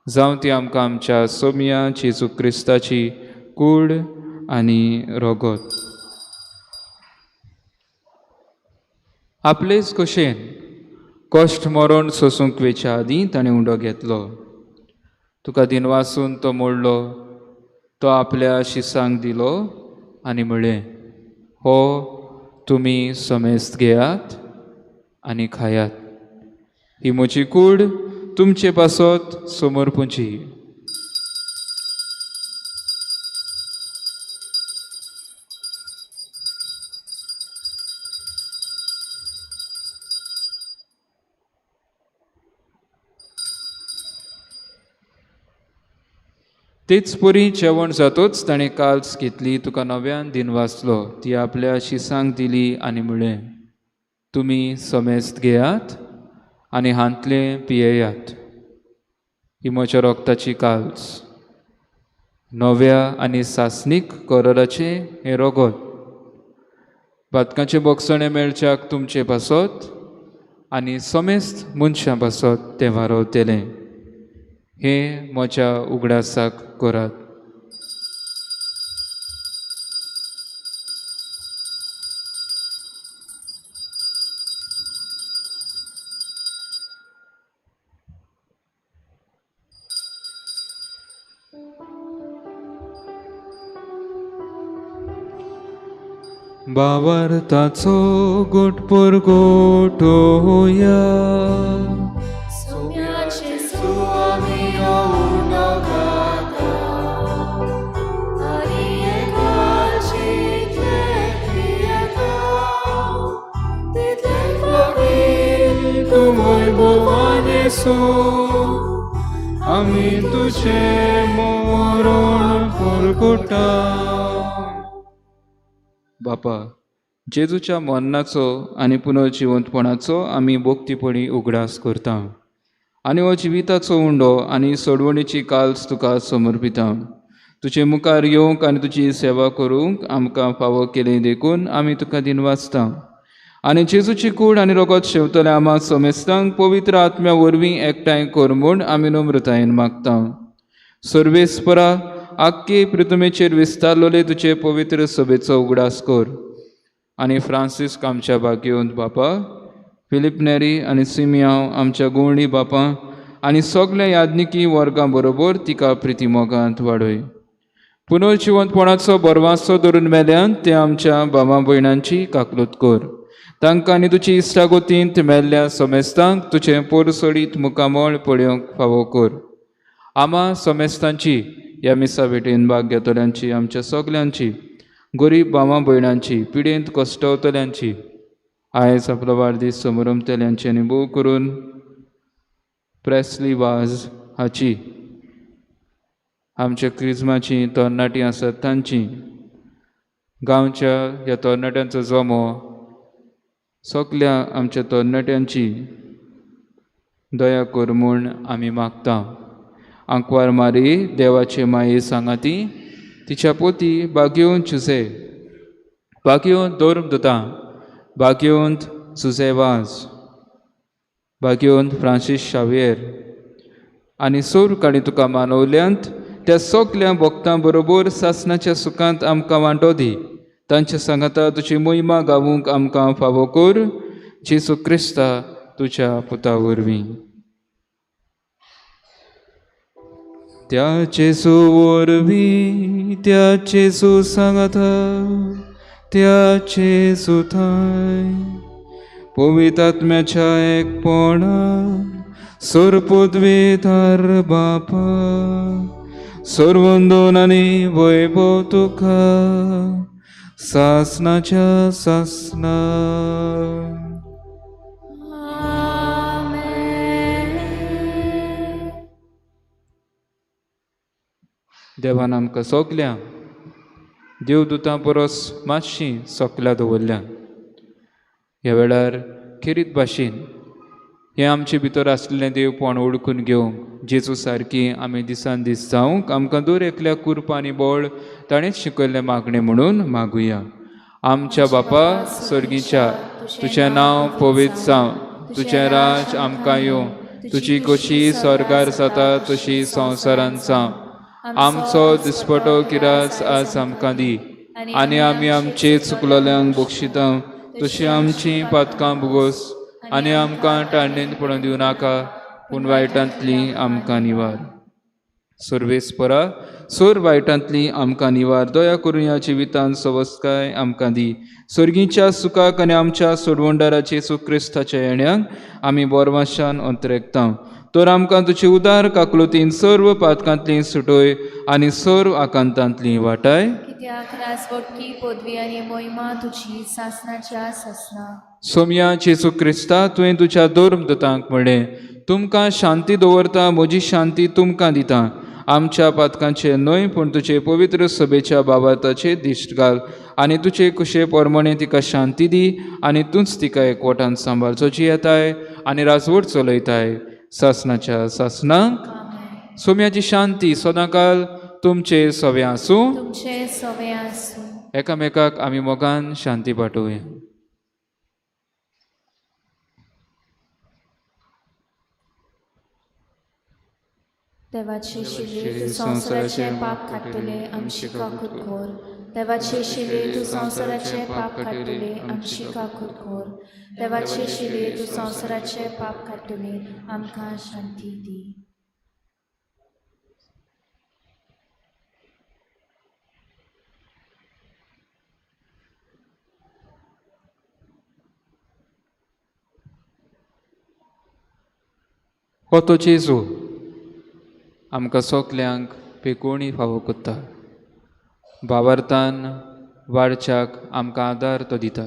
S1: जावं ती आमकां आमच्या सोमया जेजू क्रिस्ताची कूड आनी रोगत. आपलेच कशेन कश्ट मरण सोसूंक वेच्या आदीं ताणें उंडो घेतलो. तुका दिनवासून तो मोडलो, तो आपल्या शिसांक दिलो आनी म्हळें, हो तुमी समेस्त घेयात आनी खायात. ही म्हजी कूड तुमचे पासत समर्पूची. तेच परी जेवण जातोच ताणें काल्स घेतली, तुका नव्यान दिन वाचलो, ती आपल्या शिसांक दिली आनी म्हळें, तुमी समेस्त घेयात आनी हांतले पियेयात. ही म्हज्या रोगताची काल्स, नव्या आनी सासनीक कोरराचे हे रोगत. बातकांचे बोगसणे मेळच्याक तुमचे पासत आनी समेस्त मनशां पासत तें वारवतलें. हे म्हज्या उगडासाक करात. भावार्थाचो गोटपर गोठोया. आमी तुझे मरण परगोटा. बापा, जेजूच्या मरणाचो आनी पुनर्जिवंतपणाचो आमी भोक्तीपणी उगडास करता आनी हो जिविताचो उंडो आनी सोडवणीची काल्स तुका समर्पिता. तुजे मुखार येवंक आनी तुजी सेवा करूंक आमकां फावो केलें देखून आमी तुका दिन वाचता. आनी जेजूची कूड आनी रोगत शेवतले आमा समेस्तांक पवित्र आत्म्या वरवीं एकठांय कर म्हूण आमी नम्रतायेन मागता. सर्वेस्परा, आख्खे पृथ्वीचेर विस्तारलोले तुजे पवित्र सभेचो उगडास कर. आनी फ्रांसीस आमच्या भाग्यवंत बापा, फिलिप नेरी आनी सिमियांव आमच्या गुवळणी बापा आनी सगल्या याज्ञिकी वर्गां बरोबर तिका प्रिती मोगांत वाडय. पुनर्जिवंतपणाचो बरवासो धरून मेल्यान ते आमच्या भावा भयणांची काकलूत कर. तांकां आनी तुजी इश्टागोतींत मेल्ल्या समेस्तांक तुजें पोरसोडीत मुखामळ पळोवंक फावो कर. आमा समेस्तांची ह्या मिसा भेटेन भाग घेतल्यांची, आमच्या सगल्यांची, गरीब भावा भयणांची, पिडेंत कश्टवतल्यांची, आयज आपलो वाडदीस समरमतल्यांची आनी भोव करून प्रेस्ली वाज हाची, आमच्या क्रिस्माची तरणाटीं आसात तांची, गांवच्या ह्या तरणाट्यांचो जमो, सगल्या आमच्या तरणाट्यांची दया कर म्हूण आमी मागता. आंकवार मारी, देवाचे माये सांगाती, तिच्या पोती भाग्यवंत जुसे, भाग्यवंत दोर्मदता, भाग्यवंत जुसे वाज, भाग्यवंत फ्रांसीस शावेर आनी सोर काणी तुका मानवल्यांत त्या सगल्या भक्तां बरोबर सासणाच्या सुखांत आमकां वांटो दी. तांच्या सांगाता तुजी महिमा गावूंक आमकां फावो कर. जेजू क्रिस्ता तुज्या पुता वरवीं. त्या जेजू वरवीं, त्या जेजू सांगाता, त्या जेजू थंय पवित्र आत्म्याच्या एकपणान सर्वपदवेदार बापा, सर्वंदोन आनी वैभव तुका सासणाच्या सासना. देवान आमकां सगल्यांक देवदूतां परस मातशीं सोकल्या दवरल्या. ह्या वेळार खेरीत भाशेन हें आमचे भितर आसलेलें देवपण ओळखून घेवंक जेजू सारकी आमी दिसान दीस जावंक आमकां दर एकल्या कुरपा आनी बळ ताणेंच शिकयल्लें मागणें म्हणून मागुया. आमच्या बापा सर्गीच्या, तुजें नांव पवित्र जावं, तुजें राज आमकां येवं, तुजी कशी स्वर्गार जाता तशी संवसारांत जावं. आमचो दिसपटो किरास आज आमकां दी आनी आमी आमचे चुकलोल्यांक बक्षिता तशी आमची पातकां भुगोस आनी आमकां टाळणेंत पडूं दिवं नाका पूण वायटांतली आमकां निवार. सर्वेस्परा सोर वायटांतली आमकां निवार दया करून ह्या जिवितांत सवस्काय आमकां दी. सर्गीच्या सुखाक आनी आमच्या सोडवंडाराचे येशू क्रिस्ताच्या येण्याक आमी बोरमाशान अंतरेकता. तर आमकां तुजी उदार काकलुतीन सर्व पातकांतली सुटोय आनी सर्व आकांतांतली वाटाय.
S4: कित्याक राजवटकी पदवी आनी मोहिमा तुजी सासणाच्या सासना.
S1: सोम्या जेजू क्रिस्ता तुवें तुज्या धर्मदूतांक म्हणलें तुमकां शांती दवरता म्हजी शांती तुमकां दिता. आमच्या पातकांचे न्हय पूण तुजे पवित्र सभेच्या बाबाताचे दिश्ट घाल आनी तुजे कुशे पोरमणे तिका शांती दी आनी तूंच तिका एकवटान सांबाळचोची येताय आनी राजवट चलयताय सासणाच्या सासणांक. सोम्याची शांती सदांकाल तुमचे सवे आसूं.
S4: तुमचे सवे आसूं.
S1: एकामेकाक आमी मोगान शांती पाठोवया.
S4: देवाचे शिले तूं संवसाराचे पाप काडटले आमची काकूट घोर. देवाचे शिले तूं संवसाराचे पाप काडटले आमची काकूट घोर. देवाचे शिले तूं संवसाराचे पाप काडटले आमकां शांती दी.
S1: हो तो जेजू आमकां सोगल्यांक पेकोणी फावो कोत्ता. बाबार्थान वाडच्याक आमकां आदार तो दिता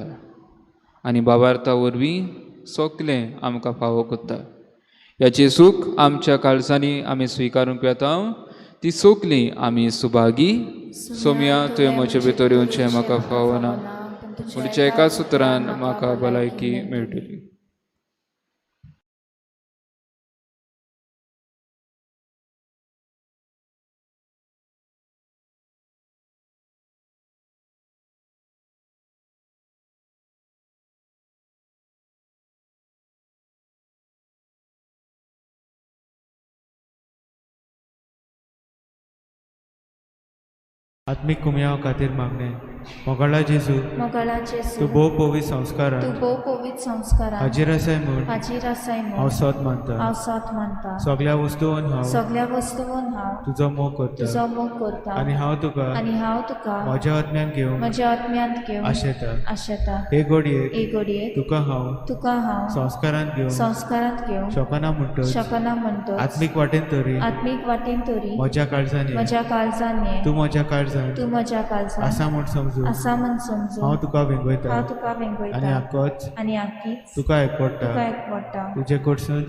S1: आनी बाबार्था वरवीं सोगलें आमकां फावो कोत्ता. ह्याचे सूख आमच्या काळजांनी आमी स्विकारूंक येता ती सोगलीं आमी सुभागी. सोम्या तुवें म्हजे भितर येवचें म्हाका फावना पूण तुज्या एकाच उतरान म्हाका भलायकी मेळटली.
S7: आत्मिक कुमया खातीर मागणे मोगाळा जेजू
S4: मोगाळा जेजू
S7: तूं भोव पवित्र संस्कारान
S4: तूं भोव पवित्र संस्कारान
S7: हाजीर आसाय म्हूण
S4: हाजीर आसाय
S7: हांव
S4: म्हूण
S7: सोत मानता.
S4: हांव सोत मानता.
S7: सगळ्या वस्तूंन हांव
S4: सगळ्या वस्तूंन हांव
S7: तुजो मोग करता
S4: तुजो मोग करता
S7: आनी हांव तुका म्हज्या आत्म्यान घेवन
S4: म्हज्या आत्म्यांत घेवन आशेता.
S7: हे घडयेक
S4: हे घडयेक
S7: तुका हांव
S4: संस्कारांत घेवन
S7: शोकना म्हणटच
S4: आत्मीक वाटेन तरी
S7: म्हज्या
S4: काळजान ये.
S7: तूं म्हज्या काळजान आसा म्हूण समजू हांव तुका वेंगयता आनी आख्खीच तुका एकवडटा. तुजे कडसून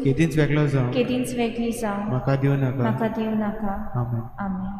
S7: केदींच वेगळो जावं म्हाका दिवं नाका. आमेन.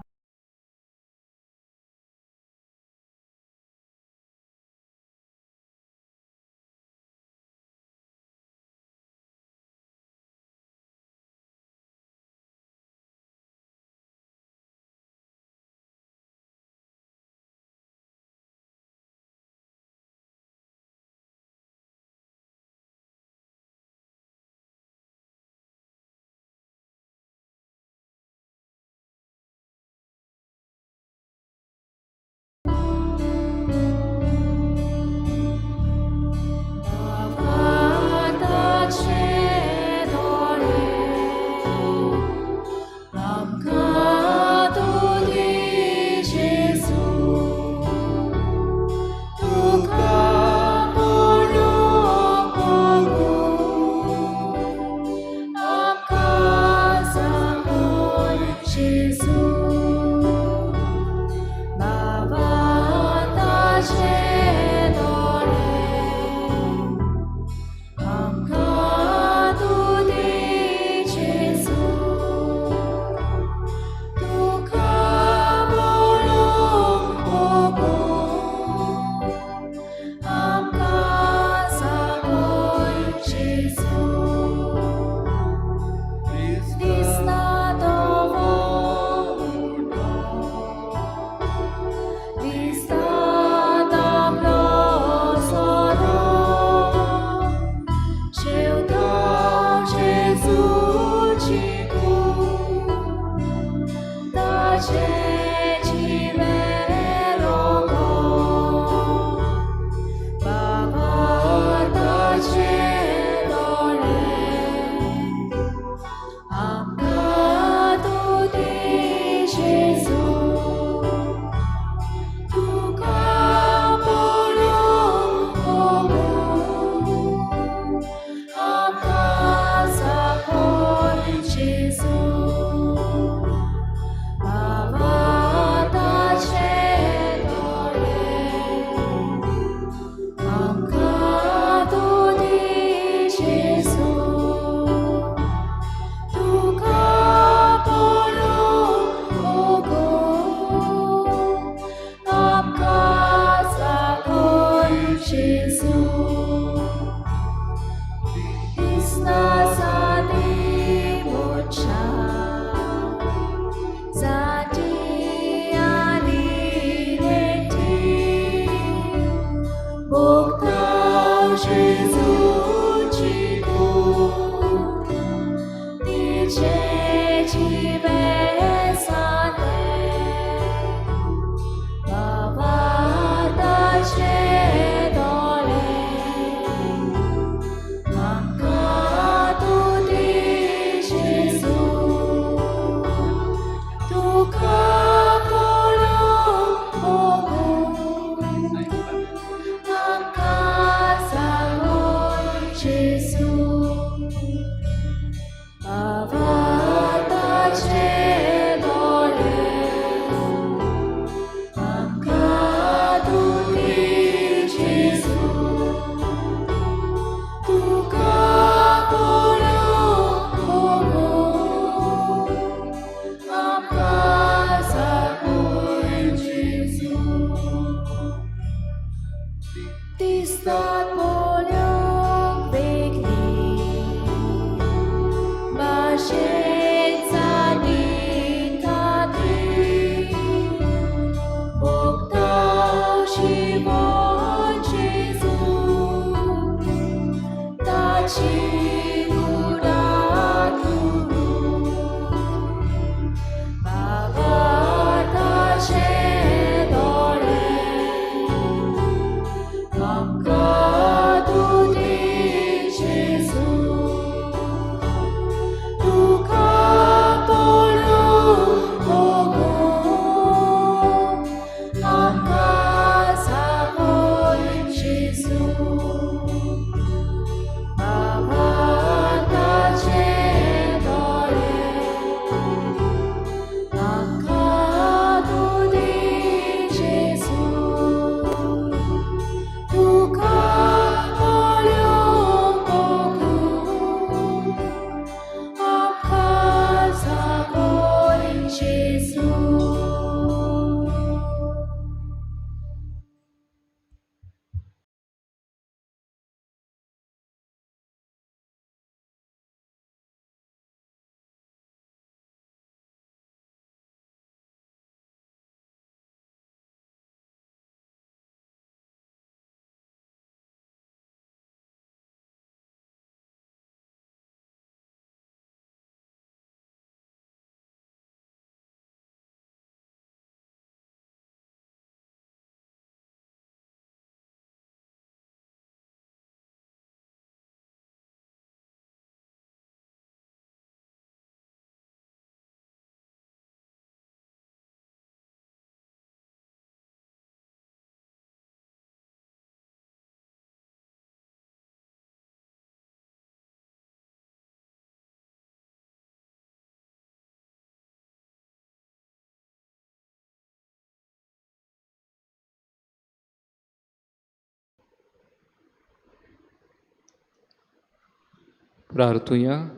S1: प्रार्थुया.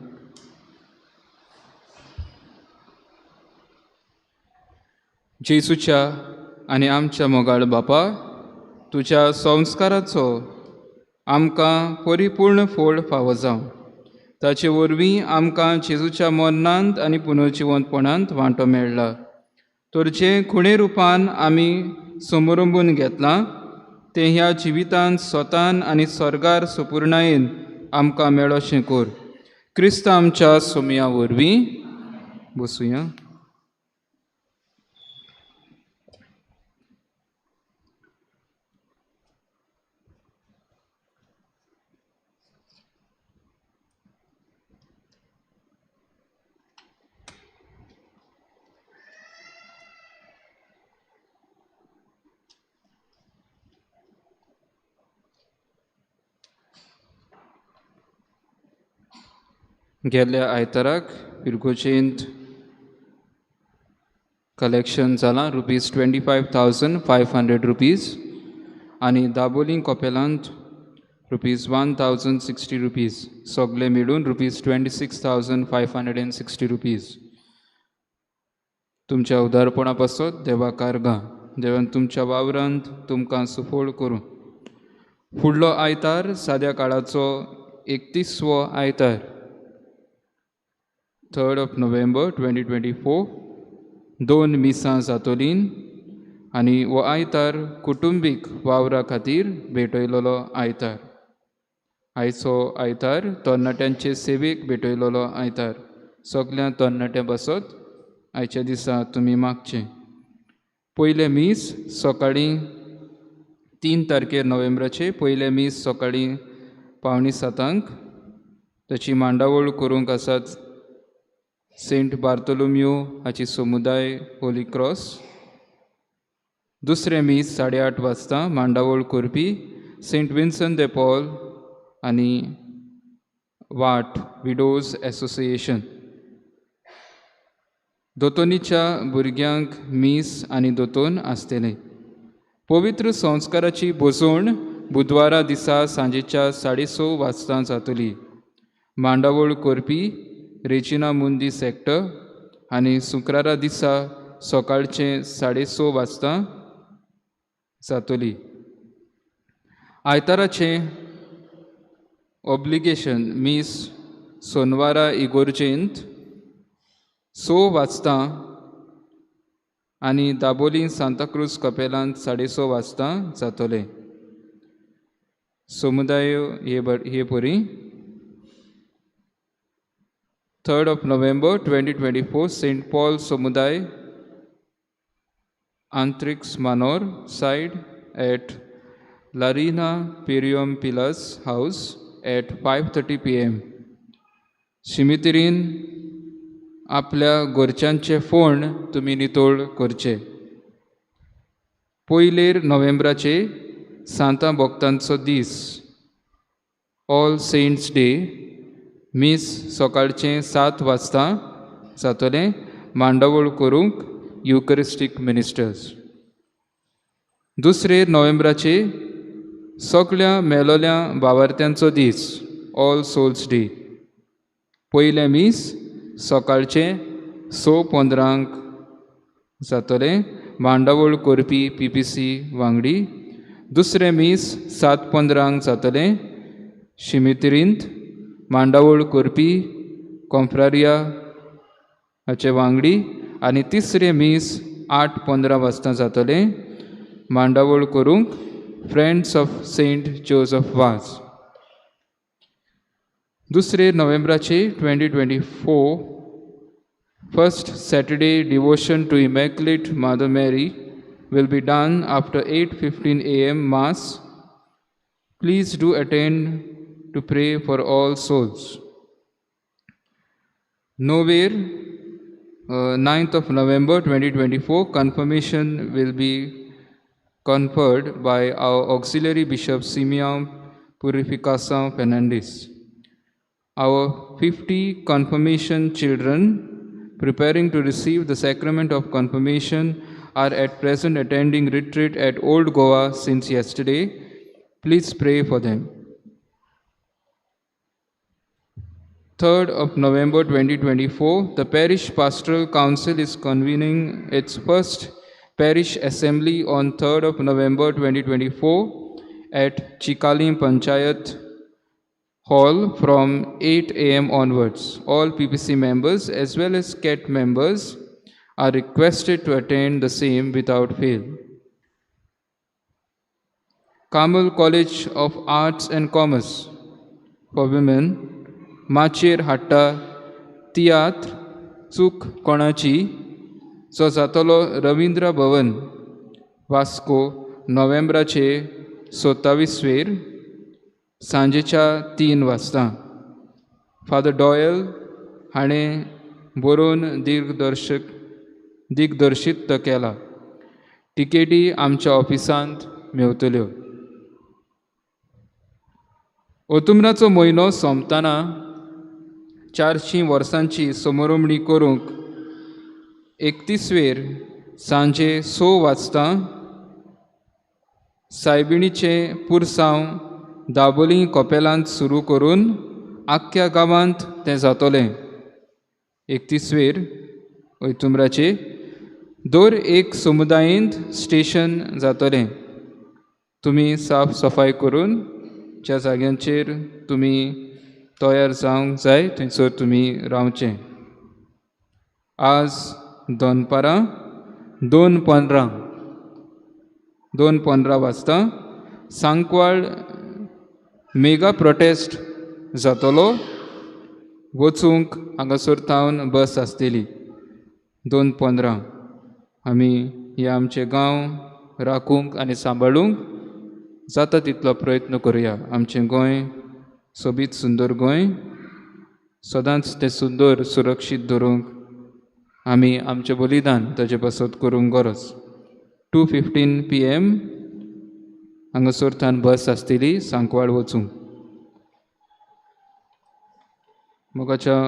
S1: जेसूच्या आनी आमच्या मोगाळ बापा, तुज्या संस्काराचो आमकां परिपूर्ण फळ फावो जावं. ताचे वरवीं आमकां जेजूच्या मरणांत आनी पुनर्जिवंतपणांत वांटो मेळ्ळा. तर जें खुणे रुपान आमी समरंभून घेतलां तें ह्या जिवितांत स्वतान आनी स्वर्गार सुपूर्णायेन आमकां मेळोशें कर. क्रिस्त आमच्या सोमया वरवीं. बसुया. गेल्ल्या आयताराक पिरगोचेंत कलेक्शन जालां ₹25,500 आनी दाबोलीं कोपेलांत ₹1,060 सगळे मेळून ₹26,560. तुमच्या उदारपणा पासत देवा कारगा. देवान तुमच्या वावरांत तुमकां सुफोळ करूं. फुडलो आयतार साद्या काळाचो 31वो आयतार 3rd of November 2024 2 मिसां जातोलीं आनी हो आयतार कुटुंबीक वावरा खातीर भेटयलोलो आयतार. आयचो आयतार तरणाट्यांचे सेवेक भेटयलोलो आयतार. सगळ्या तरणाट्या बसत आयच्या दिसा तुमी मागचें. पयले मीस सकाळीं 3 तारखेर नोव्हेंबराचे पयले मीस सकाळीं 6:45 ताची मांडावळ करूंक आसात सेंट बार्थोलोम्यू हाची समुदाय होली क्रॉस. दुसरे मीस 8:30 वाजता मांडावळ करपी सेंट विन्संट दे पॉल आनी वाट विडोज एसोसिएशन. दोतोनीच्या भुरग्यांक मीस आनी दोतोन आसतले. पवित्र संस्काराची बसवण बुधवारा दिसा सांजेच्या 6:30 वाजता जातली. मांडावळ करपी रेजिना मुंदी सॅक्टर आनी शुक्रारा दिसा सकाळचे 6:30 वाजता जातली. आयताराचे ऑब्लिगेशन मीस सोनवारा इगोर्जेंत 6 वाजता आनी दाबोलीं सांताक्रूज कपेलांत 6:30 वाजता जातले. समुदाय हे परी 3rd of November 2024 saint Paul समुदाय आंत्रिक्स मानोर साइड at Larina Perium Pilas House at 5:30 p.m. शिमितिरीन आपल्या घरच्यांचे फोण तुमी नितोळ करचे. 1 नोव्हेंबराचे सांता भक्तांचो दीस ऑल सेंट्स डे मीस सकाळचे 7 वाजता जातले. मांडावळ करूंक युकरिस्टीक मिनिस्टर्स. 2 नोव्हेंबराचे सगळ्या मेलोल्या भावार्थ्यांचो दीस ऑल सोल्स डे. पयले मीस सकाळचे 6:15 जातले. मांडावळ करपी PPC वांगडी. दुसरे मीस 7:15 जातले शिमितिरींत. मांडावळ करपी कॉन्फ्रारिया हाचे वांगडी. आनी तिसरे मीस 8:15 वाजता जातले. मांडावळ करूंक friends of Saint Joseph Vaz. 2 नोव्हेंबराचे 2024 first Saturday devotion to immaculate mother Mary will be done after 8:15 a.m. Mass. Please do attend to pray for all souls. Nowhere, 9th of November 2024, confirmation will be conferred by our Auxiliary Bishop Simeon Purificação Fernandes. Our 50 confirmation children preparing to receive the sacrament of confirmation are at present attending retreat at Old Goa since yesterday. Please pray for them. 3rd of November 2024, the Parish Pastoral Council is convening its first Parish Assembly on 3rd of November 2024 at Chicalim Panchayat Hall from 8 a.m. onwards. All PPC members as well as CAT members are requested to attend the same without fail. Carmel College of Arts and Commerce for Women, Macher Hatta Tiatr Chuk Konachi, जो जातलो रवींद्र भवन वास्को नोव्हेंबराचे 27 सांजेच्या 3 वाजता. Father Doyle हाणें बरोवन दिग्दर्शीत केला. टिकेटी आमच्या ऑफिसांत मेवतल्यो. ओतुंबराचो म्हयनो सोंपतना 400 वर्सांची समारंभणी करूंक 31 सांजे 6 वाजता सायबिणीचे पुरसांव दाबोलीं कपेलांत सुरू करून आख्ख्या गांवांत तें जातोलें. 31 ओयतुंब्राचे दर एक समुदायींत स्टेशन जातोलें. तुमी साफ सफाई करून ज्या जाग्यांचेर तुमी तयार जावंक जाय थंयसर तुमी रावचें. आज दनपारां 2:15 वाजता सांकवाळ मेगा प्रोटेस्ट जातलो. वचूंक हांगासर थावन बस आसतली. 2:15 आमी हे आमचे गांव राखूंक आनी सांबाळूंक जाता तितलो प्रयत्न करुया. आमचें गोंय सोबीत सुंदर गोंय सदांच तें सुंदर सुरक्षीत दवरूंक आमी आमचें बलिदान ताचे पासत करूंक गरज. 2:15 PM हांगासर थान बस आसतली सांकवाळ वचूंक. मोगाच्या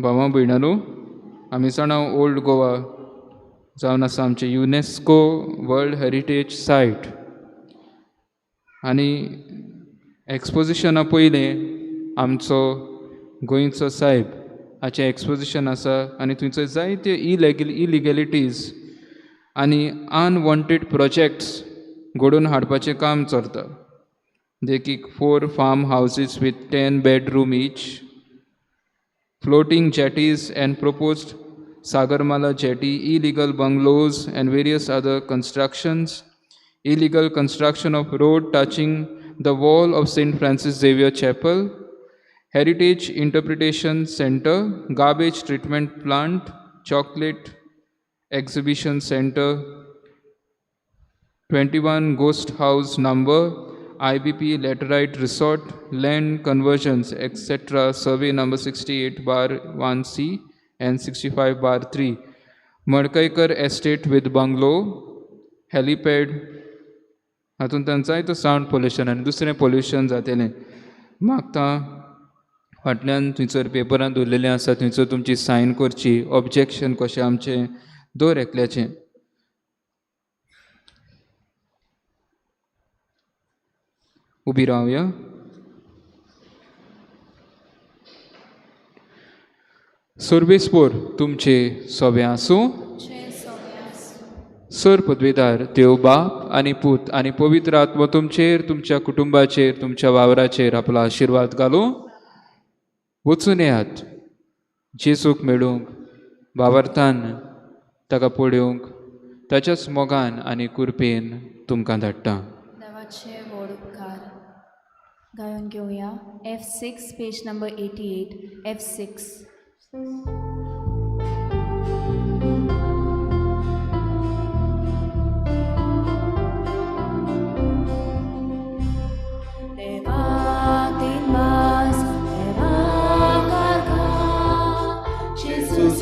S1: भावां भयणांनो, आमी जाणा ओल्ड गोवा जावन आसा आमचें युनेस्को वर्ल्ड हेरिटेज सायट. आनी एक्सपोजिशना पयलें आमचो गोंयचो साहेब हाचें एक्सपोजिशन आसा आनी थंयसर जायत्यो इलिगॅलिटीज आनी अनवॉन्टेड प्रोजेक्ट्स घडोवन हाडपाचें काम चलता. देखीक 4 farm houses with 10 bedroom each, floating jetties and proposed Sagarmala jetty, illegal bungalows and various other constructions, illegal construction of road touching the wall of St. Francis Xavier Chapel, Heritage Interpretation Center, Garbage Treatment Plant, Chocolate Exhibition Center, 21 Ghost House Number, IBP Laterite Resort, Land Conversions, etc. Survey number 68/1C and 65/3, Madkaikar Estate with Bungalow, Helipad. हातूंत जायतो sound pollution आनी दुसरें pollution जातलें. मागता फाटल्यान थंयसर पेपरांत उरलेलें आसा थंयसर तुमची सायन करची. ऑब्जेक्शन कशें आमचें दर एकल्याचें. उबी रावया. सर्वेस्पोर तुमचे सोबे आसूं. सर पदवीदार देव बाप आनी पूत आनी पवित्र आत्मा तुमचेर, तुमच्या कुटुंबाचेर, तुमच्या वावराचेर आपलो आशिर्वाद घालूं. वचून येयात जेजूक मेळूंक, वावरतान ताका पळोवंक, ताच्याच मोगान आनी कुरपेन तुमकां धाडटा.
S4: देवाचे व्हड उपकार गायन घेवया. F6 page number 88. F6.
S8: Jesus,